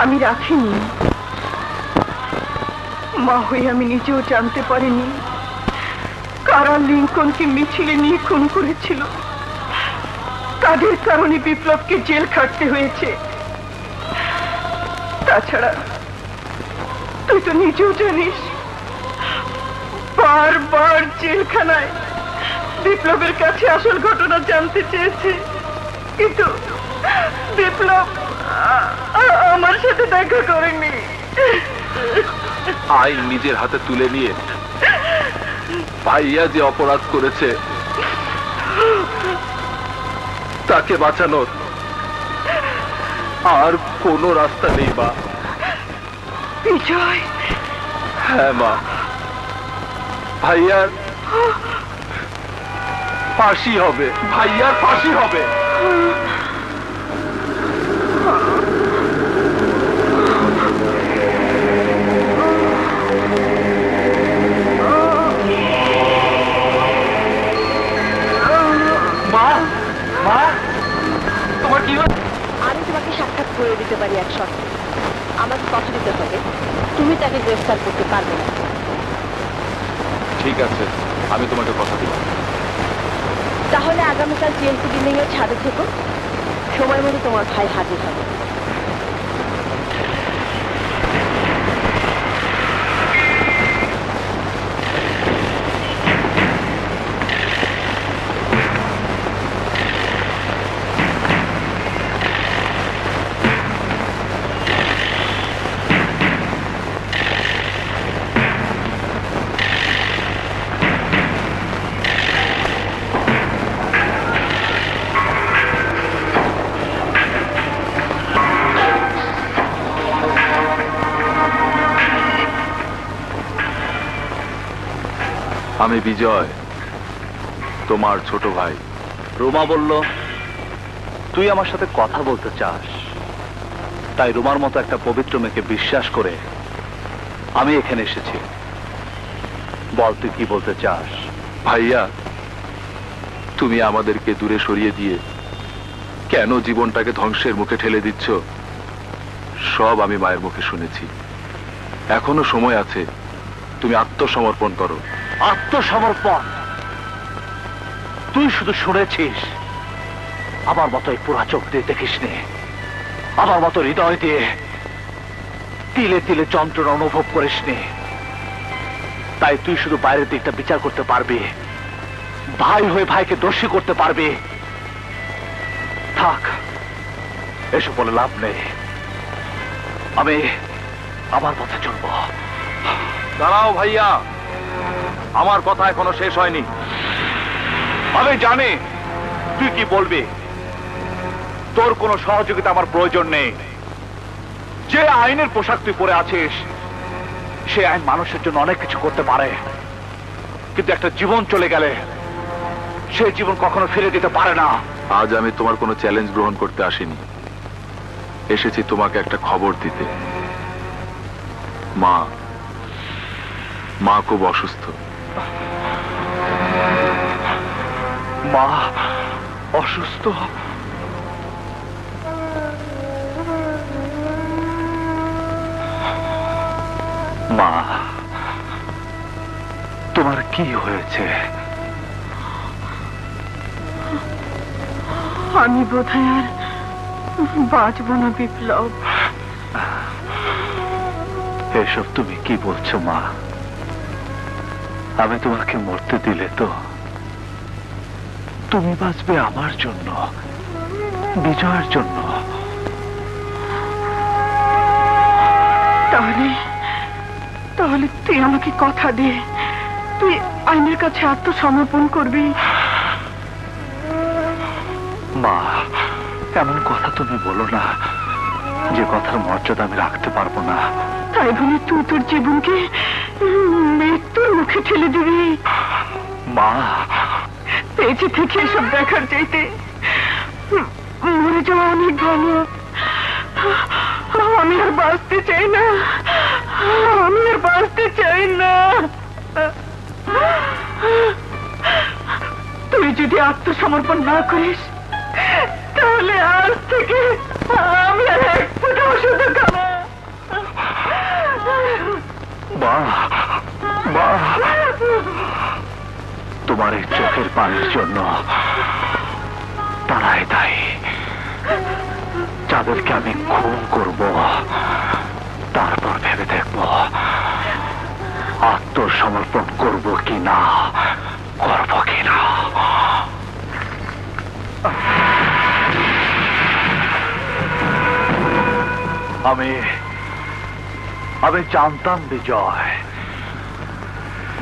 আমি রাখিনি। মা হয়ে আমি নিজেও জানতে পারিনি কারা লিঙ্কনকে মিছিলে নিয়ে খুন করেছিল, তাদের কারণে বিপ্লবকে জেল খাটতে হয়েছে। তাছাড়া তুই তো নিজেও জানিস, বারবার জেলখানায় বিপ্লবের কাছে আসল ঘটনা জানতে চেয়েছে, কিন্তু বিপ্লব আমার সাথে দেখা করেনি। আইন নিজের হাতে তুলে নিয়ে ভাইয়া যে অপরাধ করেছে তাকে বাঁচানোর আর কোনো রাস্তা নেই মা। বিজয়, হ্যাঁ মা, ভাইয়ার ফাঁসি হবে, ভাইয়ার ফাঁসি হবে। আমি তোমাকে সাক্ষাৎ করে দিতে পারি এক শর্তে। আমাকে কথা দিতে হবে তুমি তাকে গ্রেফতার করতে পারবে না। ঠিক আছে, আমি তোমাকে কথা দিলাম। তাহলে আগামীকাল টিএনসি বিল্ডিং এর ছাদে থেকো, সময় মতো তোমার ভাই হাজির হবে। আমি বিজয়, তোমার ছোট ভাই। রোমা বলল তুই আমার সাথে কথা বলতে চাস, তাই রোমার মতো একটা পবিত্র মেয়েকে বিশ্বাস করে আমি এখানে এসেছি। বল তুই কি বলতে চাস? ভাইয়া, তুমি আমাদেরকে দূরে সরিয়ে দিয়ে কেন জীবনটাকে ধ্বংসের মুখে ঠেলে দিচ্ছ, সব আমি মায়ের মুখে শুনেছি। এখনো সময় আছে, তুমি আত্মসমর্পণ করো। আত্মসমর্পণ? তুই শুধু শুনেছিস, আমার মতো এই পুরা চোখ দিয়ে দেখিস নে, আমার মতো হৃদয় দিয়ে তিলে তিলে যন্ত্রণা অনুভব করিস নে। তাই তুই শুধু বাইরের দিকটা বিচার করতে পারবি, ভাই হয়ে ভাইকে দোষী করতে পারবি। থাক, এসব বলে লাভ নেই, আমি আমার পথে চলবো। দাঁড়াও ভাইয়া, আমার কথা এখনো শেষ হয়নি। আমি জানি তুই কি বলবি, তোর কোনো সহযোগিতা আমার প্রয়োজন নেই। যে আইনের পোশাক তুই পরে আছিস, সে আইন মানুষের জন্য অনেক কিছু করতে পারে, কিন্তু একটা জীবন চলে গেলে সে জীবন কখনো ফিরে দিতে পারে না। আজ আমি তোমার কোনো চ্যালেঞ্জ গ্রহণ করতে আসিনি, এসেছি তোমাকে একটা খবর দিতে। মা খুব অসুস্থ। মা অসুস্থ? মা, তোমার কি হয়েছে? আমি বোধহয় আর বাঁচব না বিপ্লব। এসব তুমি কি বলছো মা? আমি তোমাকে মরতে দিলে তো তুমি বাঁচবে আমার জন্য, বিজয়ের জন্য। তাহলে তাহলে তুই আমাকে কথা দে, তুই আইনের কাছে আত্মসমর্পণ করবি। মা, এমন কথা তুমি বলো না, যে কথার মর্যাদা আমি রাখতে পারবো না। তাই বলে তুই তোর জীবনকে মৃত্যুর মুখে ঠেলে দিবি? মা, বেঁচে থেকে এসব দেখার চাইতে মরে যাওয়া অনেক ভালো। আমি আর বাঁচতে চাই না, আমি আর বাঁচতে চাই না। তুই যদি আত্মসমর্পণ না করিস তাহলে আজ থেকে আমি আর এক ফোঁটা ওষুধ খাবো না। মা, মা, তোমার এই চোখের পানির জন্য তারাই দায়ী। যাদেরকে আমি খুন করব, তারপর ভেবে দেখব আত্মসমর্পণ করব কি না, করব কি না। আমি জানতাম বিজয়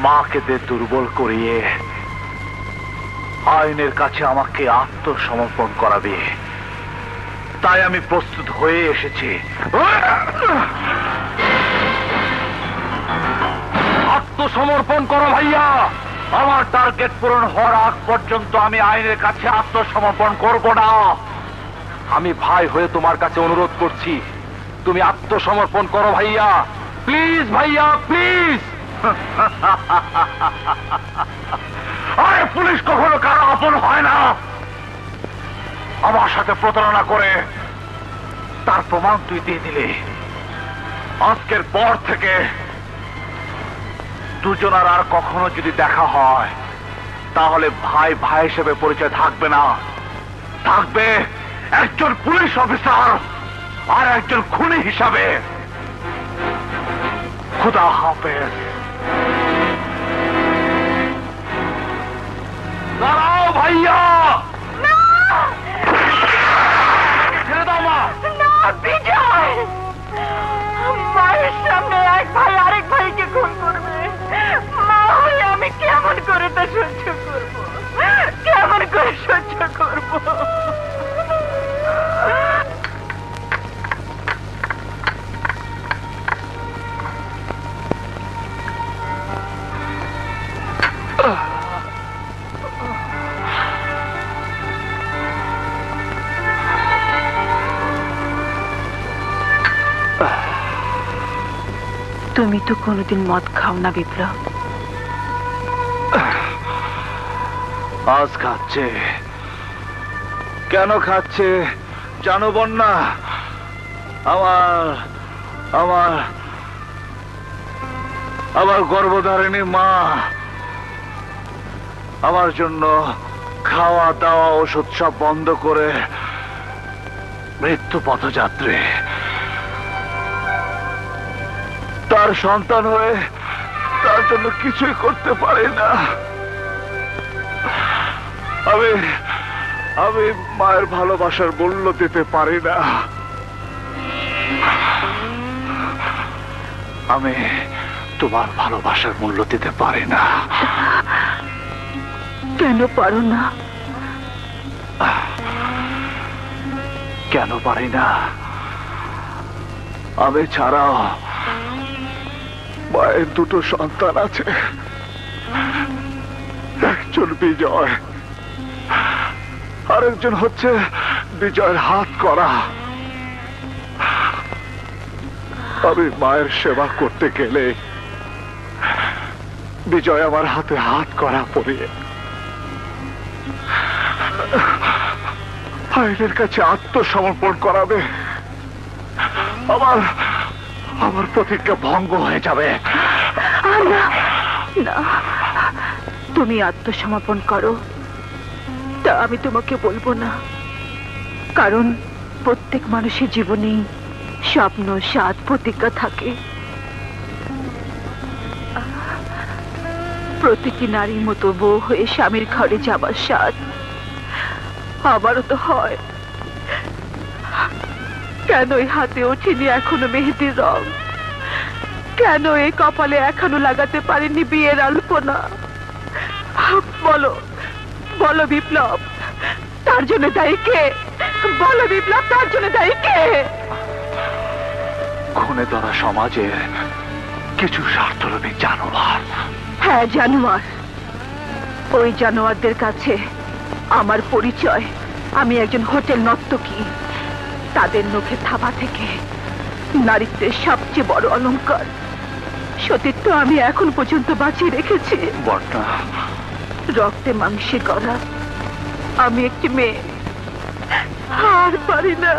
মাকে দুর্বল করিয়ে আইনের কাছে আমাকে আত্মসমর্পণ করাবে, তাই আমি প্রস্তুত হয়ে এসেছি। আত্মসমর্পণ করো ভাইয়া, আমার টার্গেট পূরণ হওয়ার আগ পর্যন্ত আমি আইনের কাছে আত্মসমর্পণ করব না। আমি ভাই হয়ে তোমার কাছে অনুরোধ করছি, তুমি আত্মসমর্পণ করো ভাইয়া, প্লিজ ভাইয়া, প্লিজ। আরে পুলিশ কখনো কারো আপন হয় না। আমার সাথে প্রতারণা করে তার প্রমাণ তুই দিয়ে দিলি। আজকের পর থেকে দুজনার আর কখনো যদি দেখা হয় তাহলে ভাই ভাই হিসেবে পরিচয় থাকবে না, থাকবে একজন পুলিশ অফিসার আর একজন খুনি হিসাবে। খুদা হাফেজ। দাঁড়াও ভাইয়া, ছেড়ে দাও মা। না বিজয়, মায়ের সামনে এক ভাই আরেক ভাইকে খুন করবে, মা হয়ে আমি কেমন করে তা সহ্য করবো, কেমন করে সহ্য করবো? তুমি তো কোনোদিন মদ খাও না বিপ্লব। আজ খাচ্ছে। কেন খাচ্ছে জানো বন্যা? আমার আমার আমার গর্ভধারিণী মা আমার জন্য খাওয়া দাওয়া ওষুধ সব বন্ধ করে মৃত্যু পথযাত্রী। তার সন্তান হয়ে তার জন্য কিছুই করতে পারি না। আমি মায়ের ভালোবাসার মূল্য দিতে পারি না। আমি তোমার ভালোবাসার মূল্য দিতে পারি না। কেন পারো না? কেন পারি না? আমি ছাড়াও মায়ের দুটো সন্তান আছে, একজন বিজয়, আরেকজন হচ্ছে বিজয়ের হাত করা। আমি মায়ের সেবা করতে গেলে বিজয় আমার হাতে হাত করা পরিয়ে আইনের কাছে আত্মসমর্পণ করাবে। আমার প্রতিজ্ঞা ভঙ্গ হয়ে যাবে। না না, তুমি আত্মসমর্পণ করো, তা আমি তোমাকে বলবো না। কারণ প্রত্যেক মানুষের জীবনেই স্বপ্ন, স্বাদ, প্রতিজ্ঞা থাকে। প্রতিটি নারীর মতো বউ হয়ে স্বামীর ঘরে যাবার স্বাদ আমারও তো হয়। কেন এই হাতে ওঠেনি এখনো মেহেদির রং? কেন এই কপালে এখনো লাগাতে পারিনি বিয়ের আলপনা? বলো বলো বিপ্লব, তার জন্য দায়ী কে? বলো বিপ্লব, তার জন্য দায়ী কে? খুনে ধরা সমাজের কিছু স্বার্থলোভী জানোয়ার। হ্যাঁ, জানোয়ার। ওই জানোয়ারদের কাছে আমার পরিচয়, আমি একজন হোটেল নর্তকী। তাদের নখে থাবা থেকে নারীত্বের সবচেয়ে বড় অলংকার সতীত্ব আমি এখন পর্যন্ত বাঁচিয়ে রেখেছি। বর্ণা, রক্তে মাংসে করা আমি একটি মেয়ে। আর পারি না,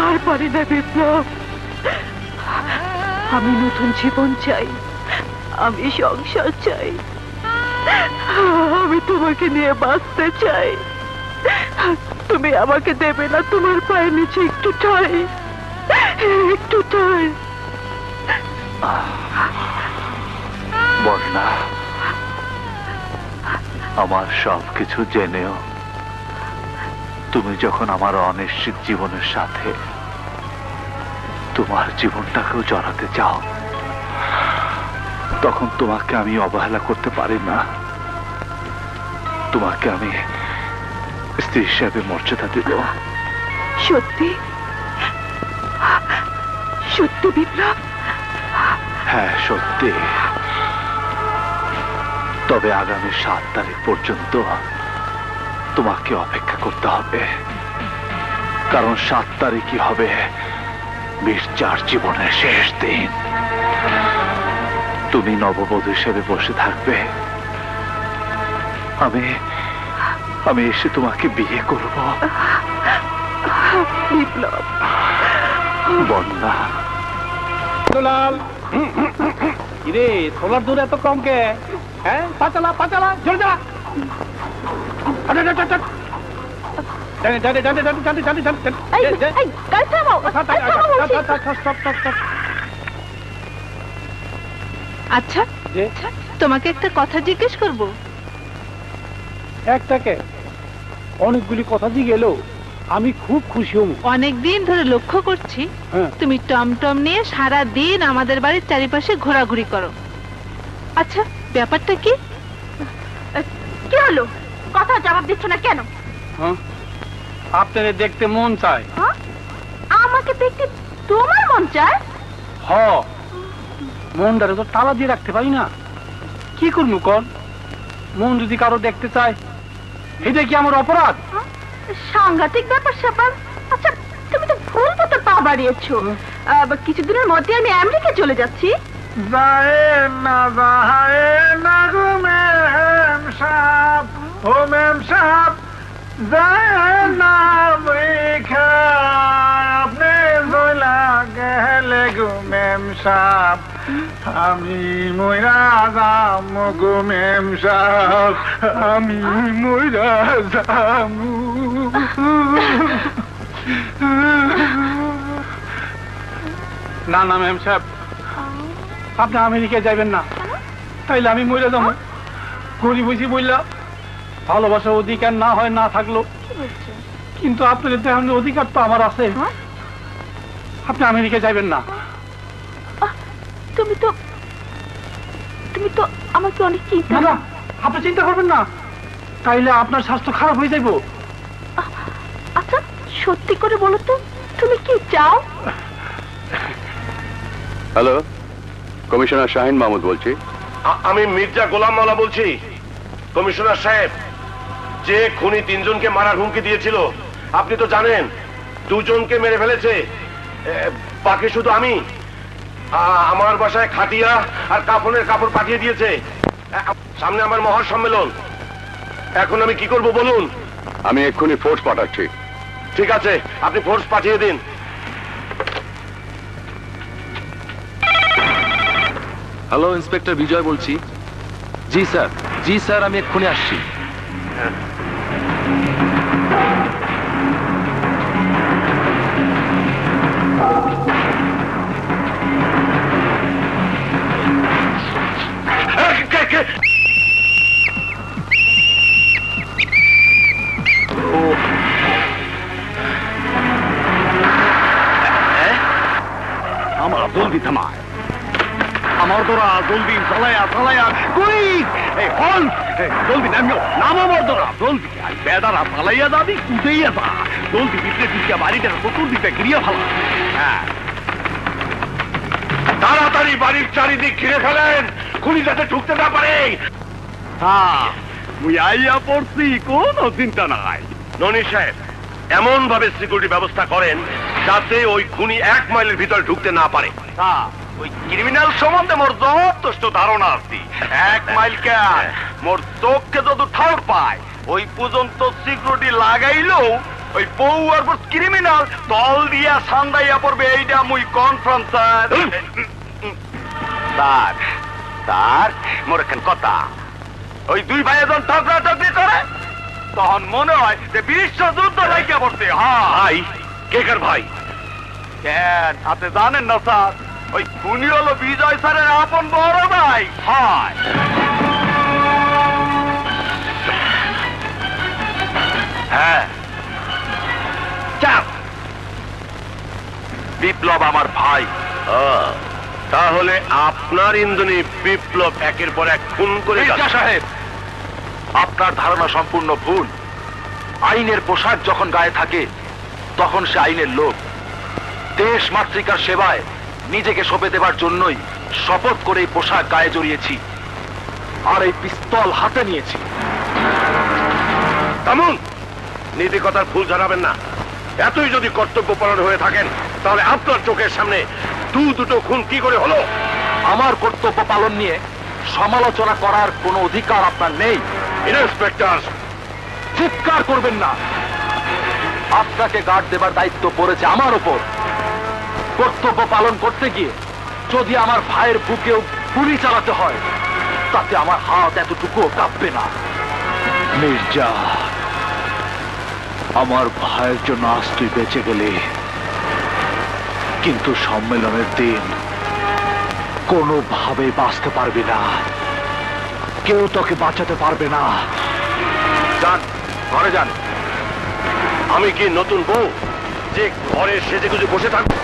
আর পারি না বিপ্লব। আমি নতুন জীবন চাই, আমি সংসার চাই, আমি তোমাকে নিয়ে বাঁচতে চাই। তুমি আমাকে দেবে না তোমার পায়ের নিচে একটু ঠাঁই, একটু ঠাঁই? বর্ণা, আমার সবকিছু জেনেও তুমি যখন আমার অনিশ্চিত জীবনের সাথে তোমার জীবনটাকেও জড়াতে চাও, তখন তোমাকে আমি অবহেলা করতে পারি না। তোমাকে আমি স্ত্রী হিসেবে মর্যাদা দেব। সত্যি? সত্যি বিপ্লব? হ্যাঁ, সত্যি। তবে আগামী 7 তারিখ পর্যন্ত তোমাকে অপেক্ষা করতে হবে, কারণ 7 তারিখই হবে মির্জার জীবনের শেষ দিন। তুমি নববধূ হিসেবে বসে থাকবে, আমি এসে তোমাকে বিয়ে করব। বিপ্লব। বন্যা, দুলাল, কিরে সোলার দূর এত কম কে? হ্যাঁ, পাচালা পাচালা, জোরে যা। আচ্ছা, তোমাকে একটা কথা জিজ্ঞেস করব। একটাকে অনেকগুলি কথা দিয়ে গেল, আমি খুব খুশি হব। অনেকদিন ধরে লক্ষ্য করছি তুমি টমটম নিয়ে সারা দিন আমাদের বাড়ির চারিপাশে ঘোরাঘুরি করো। আচ্ছা, ব্যাপারটা কি? কি হলো? কথা জবাব দিচ্ছ না কেন? আপনাদের দেখতে মন চায়। আমাকে দেখতে তোমার মন চায়? হ, মনটারে তো তালা দিয়ে রাখতে পারি না। কি করবো কন? মন যদি কারো দেখতে চায়, এটা কি আমার অপরাধ? সাংঘাতিক ব্যাপার স্যাপার। আচ্ছা, তুমি তো ভুল মতো পা বাড়িয়েছো। কিছুদিনের মধ্যে আমি আমেরিকা চলে যাচ্ছি। যায় না গো ম্যাম সাহেব, ও ম্যাম সাহেব, যায় না আমেরিকা, আপনি চলা গেলে গো ম্যাম সাহেব, আমি মইরা যাম গো ম্যাম সাহেব, আমি মইরা যাম। না না ম্যাম সাহেব, আপনি আমেরিকায় যাবেন না, তাইলে আমি মরে যাবো। গরিব হয়েছি বললাম, ভালোবাসার অধিকার না হয় না থাকলো, কিন্তু আপনাদের দেখানোর অধিকার তো আমার আছে। আপনি আমেরিকায় যাবেন না। তুমি তো আমাকে অনেক চিন্তা। না, আপনি চিন্তা করবেন না, তাইলে আপনার স্বাস্থ্য খারাপ হয়ে যাইব। আচ্ছা, সত্যি করে বলো তো, তুমি কি চাও? হ্যালো, কমিশনার শাহিন মাহমুদ বলছি। আমি মির্জা গোলাম মাওলা বলছি। কমিশনার সাহেব, যে খুনি 3 জনকে মারার হুমকি দিয়েছিল, আপনি তো জানেন 2 জনকে মেরে ফেলেছে, বাকি শুধু আমি। আমার বাসায় খাটিয়া আর কাফনের কাপড় পাঠিয়ে দিয়েছে। সামনে আমার মহা সম্মেলন, এখন আমি কি করব বলুন? আমি এক্ষুনি ফোর্স পাঠাচ্ছি। ঠিক আছে, আপনি ফোর্স পাঠিয়ে দিন। হ্যালো, ইন্সপেক্টর বিজয় বলছি। জি স্যার, জি স্যার, আমি এক্ষুনি আসছি। আমার আব্দুল বিথামায় আমার তোরা জলদি চালায়া চালায়া কুইক এই হল জলদি নামিও নামো মর্দরা জলদি আর বেদারা চালাইয়া যাবি কুদেইয়া যা জলদি ভিতরে ঢুকিয়া বাড়িটা চতুর্দিকে ঘিরিয়া ফেলা হ্যাঁ তাড়াতাড়ি বাড়ির চারিদিক ঘিরে ফেলেন খুনি যাতে ঢুকতে না পারে হ্যাঁ মুই আইয়া পড়ছি কোনো চিন্তা নাই ননি সাহেব এমন ভাবে সিকিউরিটি ব্যবস্থা করেন যাতে ওই খুনি 1 মাইলের ভিতর ঢুকতে না পারে ওই ক্রিমিনাল সম্বন্ধে মোর যথেষ্ট ধারণা আছে 1 মাইল কে মোর চোখকে যত ঠাউর পায় ওই পর্যন্ত সিকিউরিটি লাগাইলেও ওই বউ আর ক্রিমিনাল দল দিয়া সান্দাইয়া পড়বে এইটা মুই কনফার্ম স্যার স্যার স্যার মোর এখন কথা ওই দুই ভাই যখন ঠকরাঠকরি করে তখন মনে হয় যে বিশ্বযুদ্ধ লাগিয়ে পড়ছে ভাই কেকার ভাই কেন আপনি জানেন না স্যার ওই খুনি হলো বিজয় স্যারের আপন বড় ভাই হয় হ্যাঁ চাপ বিপ্লব আমার ভাই তাহলে আপনার ইন্ধনে বিপ্লব একের পর এক খুন করে সাহেব আপনার ধারণা সম্পূর্ণ ভুল আইনের পোশাক যখন গায়ে থাকে তখন সে আইনের লোক দেশ মাতৃকার সেবায় নিজেকে সঁপে দেবার জন্যই শপথ করে এই পোশাক গায়ে জড়িয়েছি আর এই পিস্তল হাতে নিয়েছি তেমন নীতি কথার ভুল জানাবেন না এতই যদি কর্তব্যপরায়ণ হয়ে থাকেন তাহলে আপনার চোখের সামনে দুটো খুন কি করে হলো আমার কর্তব্য পালন নিয়ে সমালোচনা করার কোনো অধিকার আপনার নেই ইন্সপেক্টর চিৎকার করবেন না আপনাকে গার্ড দেবার দায়িত্ব পড়েছে আমার উপর কর্তব্য পালন করতে গিয়ে যদি আমার ভাইয়ের বুকেও গুলি চালাতে হয় তাতে আমার হাত এতটুকুও কাঁপবে না মির্জা আমার ভাইয়ের জন্য আজ তুই বেঁচে গেলি কিন্তু সম্মেলনের দিন কোনোভাবে বাঁচতে পারবি না কেউ তোকে বাঁচাতে পারবে না যান ঘরে যান আমি কি নতুন বউ যে ঘরে সেজে গুজে বসে থাকবো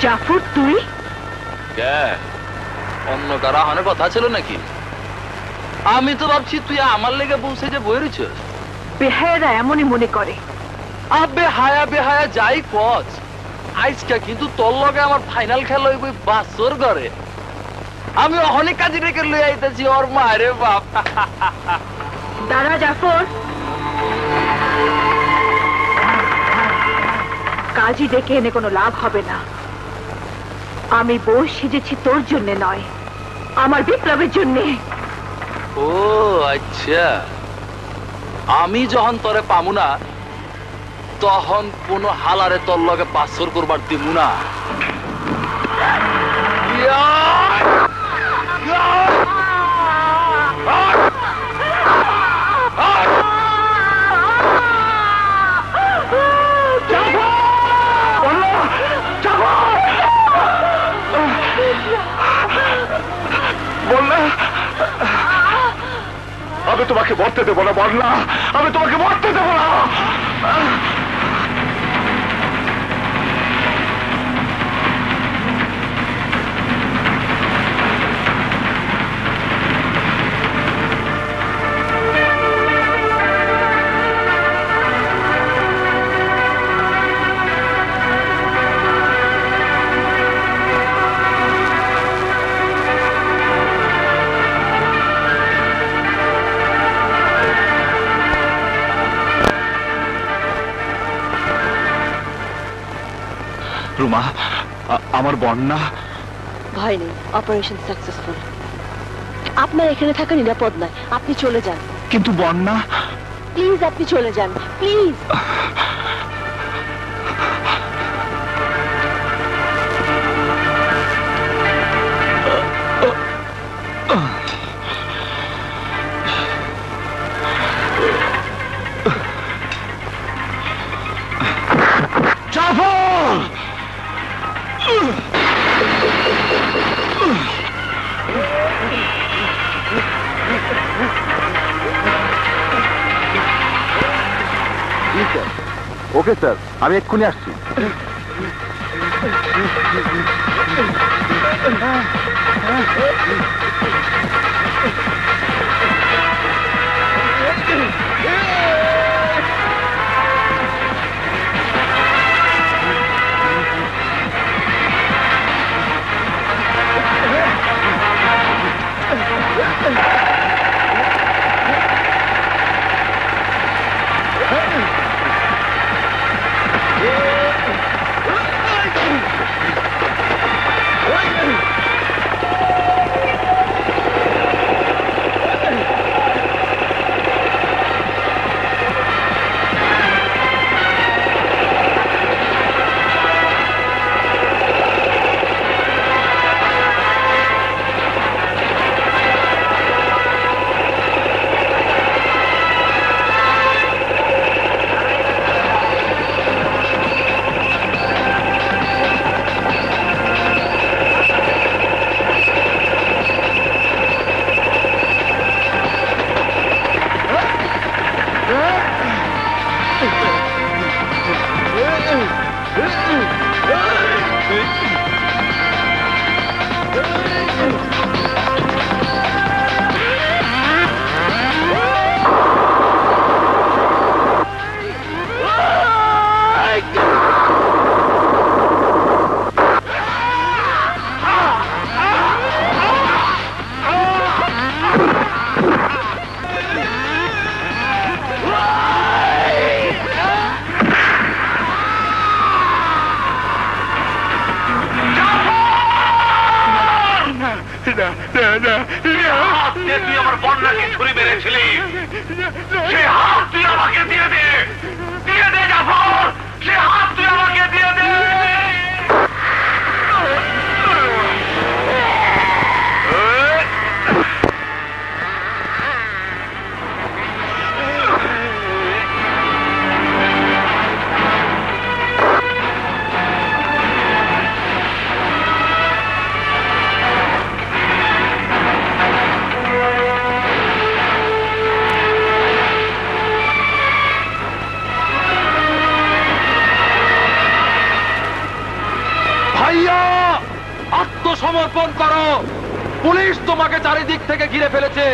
জাফর তুই অন্য কারা হানে কথা ছিল নাকি আমি তো ভাবছি তুই আমার লেগে বসে যে বই রয়েছ বেহায়ারা এমনই মনে করে আবে হায়া বেহায়া যাই কচ আজকে কিন্তু তোর লগে আমার ফাইনাল খেলা হইব বাসর ঘরে আমি অনেক কাজে রেখে লই আইতেছি ওর মারে বাপ দাঁড়া জাফর কাজী ডেকে এনে কোনো লাভ হবে না আমি বউ সেজেছি তোর জন্য নয় আমার বিপ্লবের জন্য ও আচ্ছা আমি যখন তোরে পামু না তখন কোন হালারে তোর লগে বাসর করবার দিমু না আমি তোমাকে মরতে দেবো না বললা আমি তোমাকে মরতে দেবো না মা আমার বন্যা ভয় নেই, অপারেশন সাকসেসফুল। আপনার এখানে থাকা নিরাপদ নয়, আপনি চলে যান। কিন্তু বন্যা প্লিজ আপনি চলে যান, প্লিজ। ওকে স্যার, আমি এক্ষুনি আসছি। তুই আমার বন্যাকে ছুরি মেরেছিলি, সে হাত তুই আমাকে দিয়ে দে, দিয়ে দে জাফর, সে হাত তুই আমাকে দিয়ে দে। আত্মসমর্পণ করো, পুলিশ তোমাকে চারিদিক থেকে ঘিরে ফেলেছে।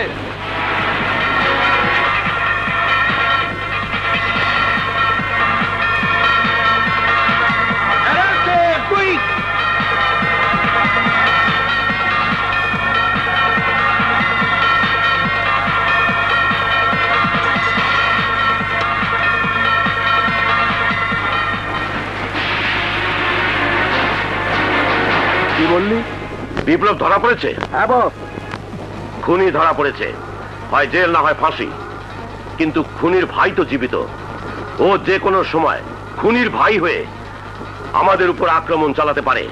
কি বললি? বিপ্লব ধরা পড়েছে? হ্যাঁ বস। খুনি ধরা পড়েছে, হয় জেল না হয় ফাঁসি। কিন্তু খুনির ভাই তো জীবিত, ও যে কোনো সময় খুনির ভাই হয়ে আমাদের উপর আক্রমণ চালাতে পারে।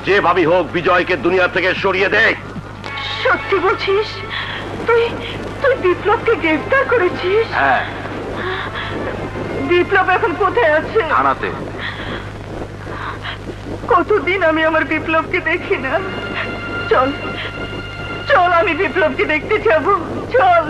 যেভাবেই হোক বিজয়কে দুনিয়া থেকে সরিয়ে দে। সত্যি বলছিস? তুই তুই বিপ্লবকে গ্রেফতার করেছিস? হ্যাঁ, বিপ্লব এখন কোথায় আছে? থানাতে। কতদিন আমি আমার বিপ্লবকে দেখি না। চল চল, আমি বিপ্লবকে দেখতে যাব, চল।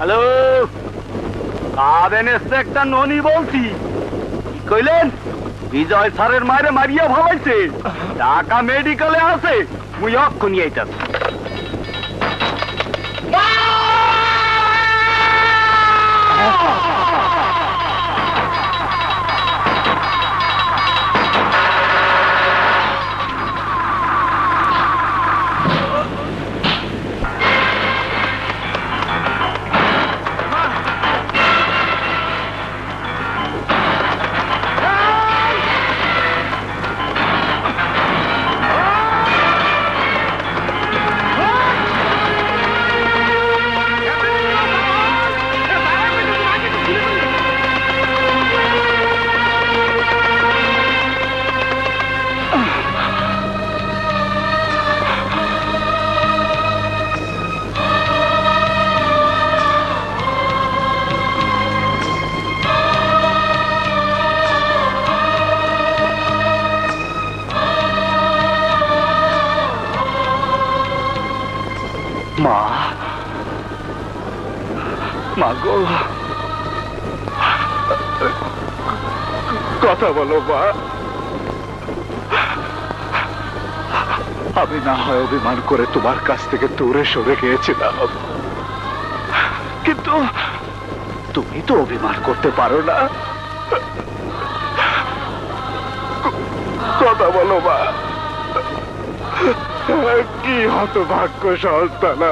হ্যালো, কাবেন একটা ননি বলছি। কি কইলেন? বিজয় স্যারের মায়ের মারিয়া ভাবাইছে, ঢাকা মেডিকেলে আছে, মুই অক্ষণি আইতাছি। মা, মা গো, কথা বলো মা। আমি না হয় অভিমান করে তোমার কাছ থেকে দূরে সরে গিয়েছিলাম, কিন্তু তুমি তো অভিমান করতে পারো না। কথা বলো মা, কি হতভাগ্য সন্তান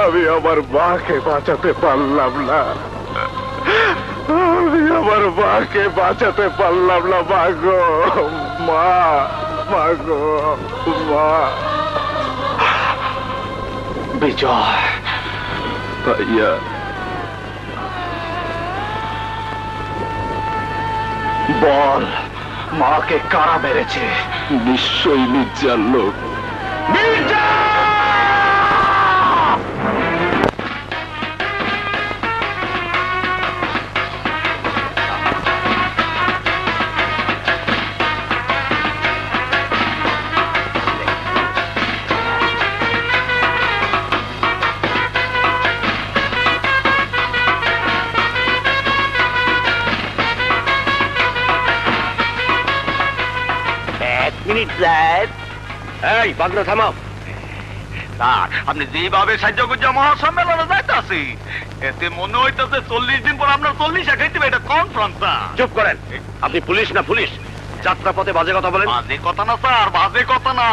আমি আমার মাকে বাঁচাতে পারলাম না, আমি আমার মাকে বাঁচাতে পারলাম না। মা গো, মা, মা গো, মা। বিজয় ভাইয়া, বল, মাকে কারা মেরেছে? নিশ্চয়ই মির্জার লোক। এই বাগনা থামাও। স্যার, আপনি যেভাবে সাহায্য করছে মহাসম্মেলনে যাইতেছি, এতে মনে হইতেছে 40 দিন পর আপনার 40 খাইতে এটা কনফার্ম। স্যার চুপ করেন, আপনি পুলিশ না পুলিশ? যাত্রাপথে বাজে কথা বলেন। বাজে কথা না স্যার, বাজে কথা না,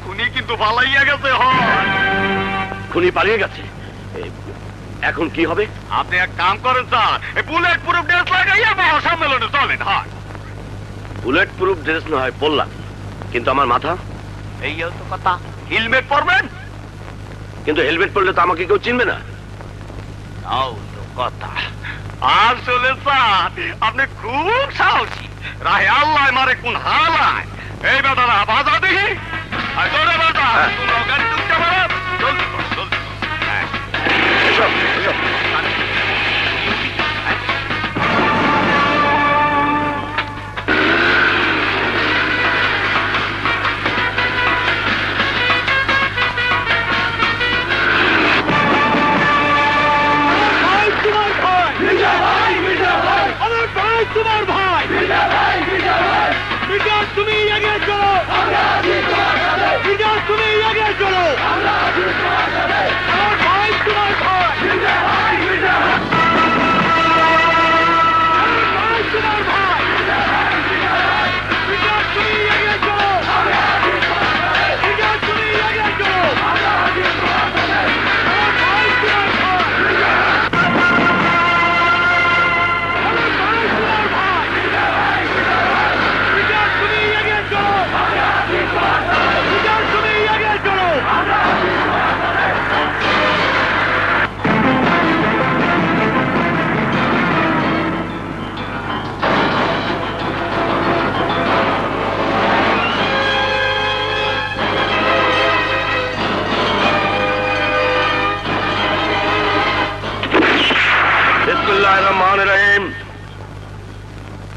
খুনি কিন্তু পালাইয়া গেছে। খুনি পালিয়ে গেছে, এখন কি হবে? আপনি এক কাম করেন স্যার, এই বুলেট প্রুফ ড্রেস লাগাইয়া মহাসম্মেলনে চলেন। হয় বুলেট প্রুফ ড্রেস না হয় বললাম, কিন্তু আমার মাথা, এই তো কথা, হেলমেট পরবেন। কিন্তু হেলমেট পরলে তো আমাকে কেউ চিনবে না। তাও তো কথা। আসলে স্যার আপনি খুব সাহসী, রাহে আল্লাহ মারে কোন হালায়। এই বেটারা বাজা দেখি, তোরে বেটা তোমরা গাড়ি তুলতে পারো, জলদি কর, জলদি কর। হ্যাঁ এসব এসব তোমার ভাই তুমি আগে চলো, তুমি আগে চলো, আমার ভাই তোমার ভাই, তোমার ভাই, তুমি আগে চলো, তুমি আগে চলো, আমার ভাই তোমার ভাই।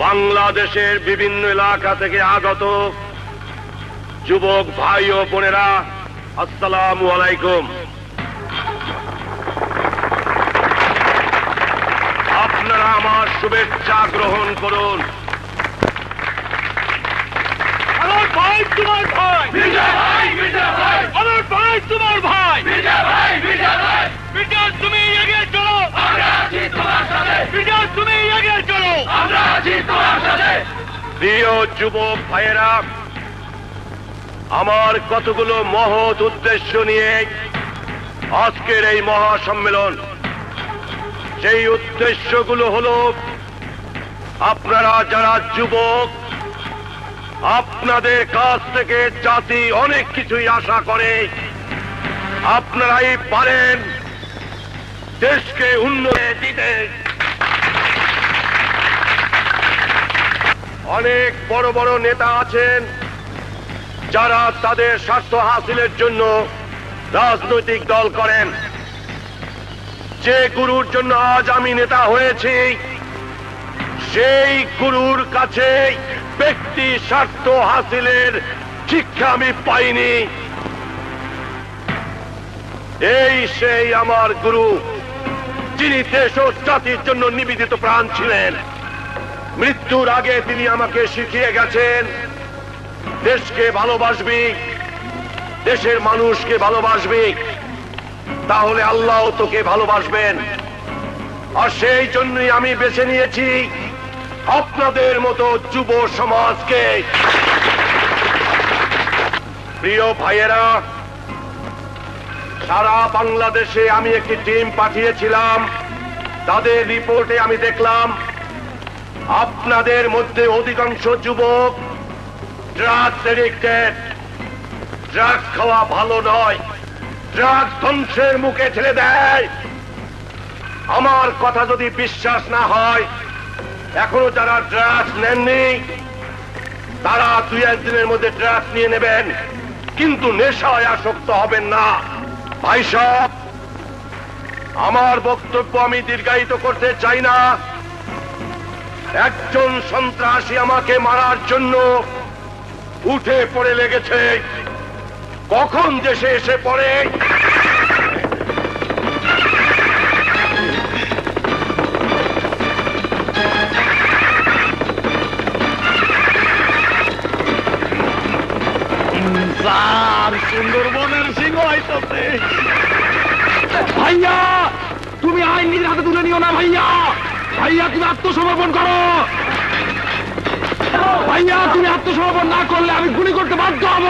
বাংলাদেশের বিভিন্ন এলাকা থেকে আগত যুবক ভাই ও বোনেরা, আসসালামু আলাইকুম। আমার শুভেচ্ছা গ্রহণ করুন। আমার ভাই তোমার ভাই, বিজয় ভাই, বিজয় ভাই। আমার ভাই তোমার ভাই, বিজয় ভাই, বিজয় ভাই। বিজয় তুমি এগিয়ে চলো, আমরা আছি তোমার সাথে। বিজয় তুমি এগিয়ে চলো, আমরা আছি তোমার সাথে। প্রিয় যুবক ভাইয়েরা, আমার কতগুলো মহৎ উদ্দেশ্য নিয়ে আজকের এই মহাসম্মেলন। সেই উদ্দেশ্যগুলো হলো, আপনারা যারা যুবক, আপনাদের কাছ থেকে জাতি অনেক কিছুই আশা করে। আপনারাই পারেন দেশকে উন্নতি দিতে। অনেক বড় বড় নেতা আছেন যারা তাদের স্বার্থ হাসিলের জন্য রাজনৈতিক দল করেন। যে গুরুর জন্য আজ আমি নেতা হয়েছি, সেই গুরুর কাছে ব্যক্তি স্বার্থ হাসিলের শিক্ষা আমি পাইনি। এই সেই আমার গুরু, যিনি দেশ ও জাতির জন্য নিবেদিত প্রাণ ছিলেন। মৃত্যুর আগে তিনি আমাকে শিখিয়ে গেছেন, দেশকে ভালোবাসবি, দেশের মানুষকে ভালোবাসবি, তাহলে আল্লাহ তোকে ভালোবাসবেন। আর সেই জন্যই আমি বেছে নিয়েছি আপনাদের মতো যুব সমাজকে। প্রিয় ভাইয়েরা, সারা বাংলাদেশে আমি একটি টিম পাঠিয়েছিলাম। তাদের রিপোর্টে আমি দেখলাম আপনাদের মধ্যে অধিকাংশ যুবক ড্রাগস এডিক্টেড। ড্রাগস খাওয়া ভালো নয়, ড্রাগস ধ্বংসের মুখে ঠেলে দেয়। আমার কথা যদি বিশ্বাস না হয়, এখনো যারা ড্রাগস নেননি তারা 2-1 দিনের মধ্যে ড্রাগস নিয়ে নেবেন, কিন্তু নেশায় আসক্ত হবেন না। ভাই সাহেব, আমার বক্তব্য আমি দীর্ঘায়িত করতে চাই না। একজন সন্ত্রাসী আমাকে মারার জন্য উঠে পড়ে লেগেছে, কখন দেশে এসে পড়ে সুন্দরবনের সিংহ আইতাছে। ভাইয়া, তুমি আইন নিজের হাতে তুলে নিও না। ভাইয়া, ভাইয়া তুমি আত্মসমর্পণ করো। ভাইয়া, তুমি আত্মসমর্পণ না করলে আমি গুলি করতে বাধ্য হব।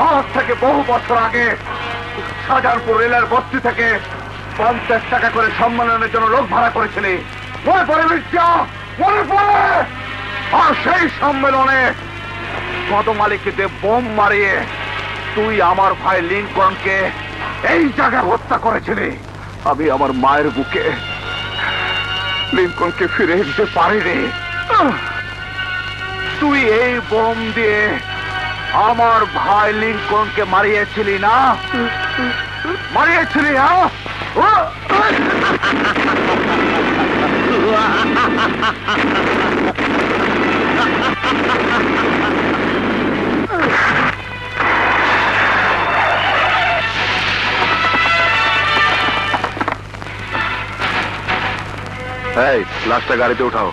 আজ থেকে বহু বছর আগে শাহজাহানপুর রেলের বস্তি থেকে 50 টাকা করে সম্মেলনের জন্য লোক ভাড়া করেছিলি, মনে পড়ে মির্জা? মনে পড়ে? আর সেই সম্মেলনে কদম আলীকে বোম মারিয়ে তুই আমার ভাই লিঙ্কনকে এই জায়গায় হত্যা করেছিলি। আমি আমার মায়ের বুকে লিঙ্কনকে ফিরে দিতে পারিনি। তুই এই বোম দিয়ে আমার ভাই লিঙ্কনকে মারিয়েছিলি না? মারিয়েছিলি, হ্যাঁ? এই লাশটা গাড়িতে উঠাও।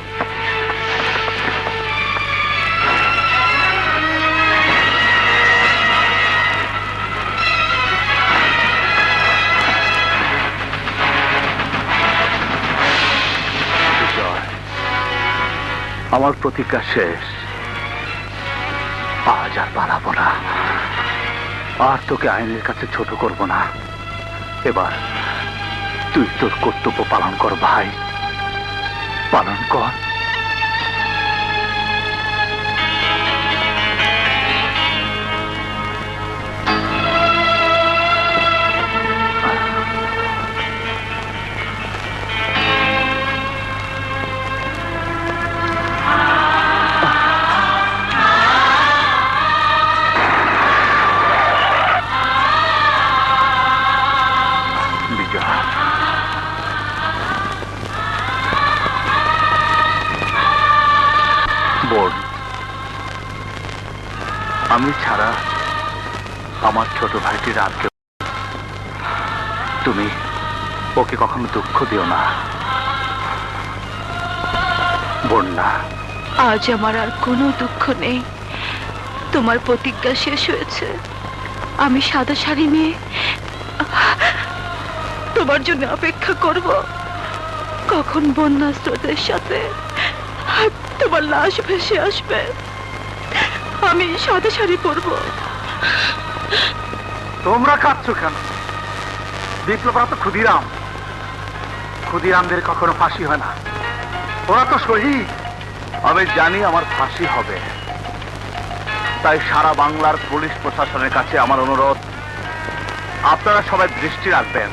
আমার প্রতিজ্ঞা শেষ। আজ আর পালাবো না, আর তোকে আইনের কাছে ছোট করব না। এবার তুই তোর কর্তব্য পালন কর ভাই, পালন কর। বোন, আমি ছাড়া আমার ছোট ভাইটির আর কেউ। তুমি ওকে কখনো দুঃখ দিও না বোন। না, আজ আমার আর কোনো দুঃখ নেই। তোমার প্রতিজ্ঞা শেষ হয়েছে। আমি সাদা শাড়ি নিয়ে তোমার জন্য অপেক্ষা করব। কখন বন্যা স্রোতের সাথে তোমার লাশ ভেসে আসবে, আমি সাদা শাড়ি পরবো। তোমরা কাঁদছ কেন? বিপ্লবরা তো ক্ষুদিরাম, ক্ষুদিরামদের কখনো ফাঁসি হয় না, ওরা তো শহীদ। আমি জানি আমার ফাঁসি হবে, তাই সারা বাংলার পুলিশ প্রশাসনের কাছে আমার অনুরোধ, আপনারা সবাই দৃষ্টি রাখবেন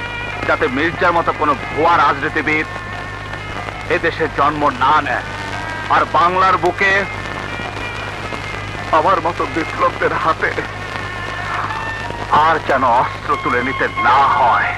যাতে মির্জার মতো কোনো ভুয়া রাজনীতিবিদ এদেশে জন্ম না নেয়, আর বাংলার বুকে আমার মতো বিপ্লবদের হাতে আর যেন অস্ত্র তুলে নিতে না হয়।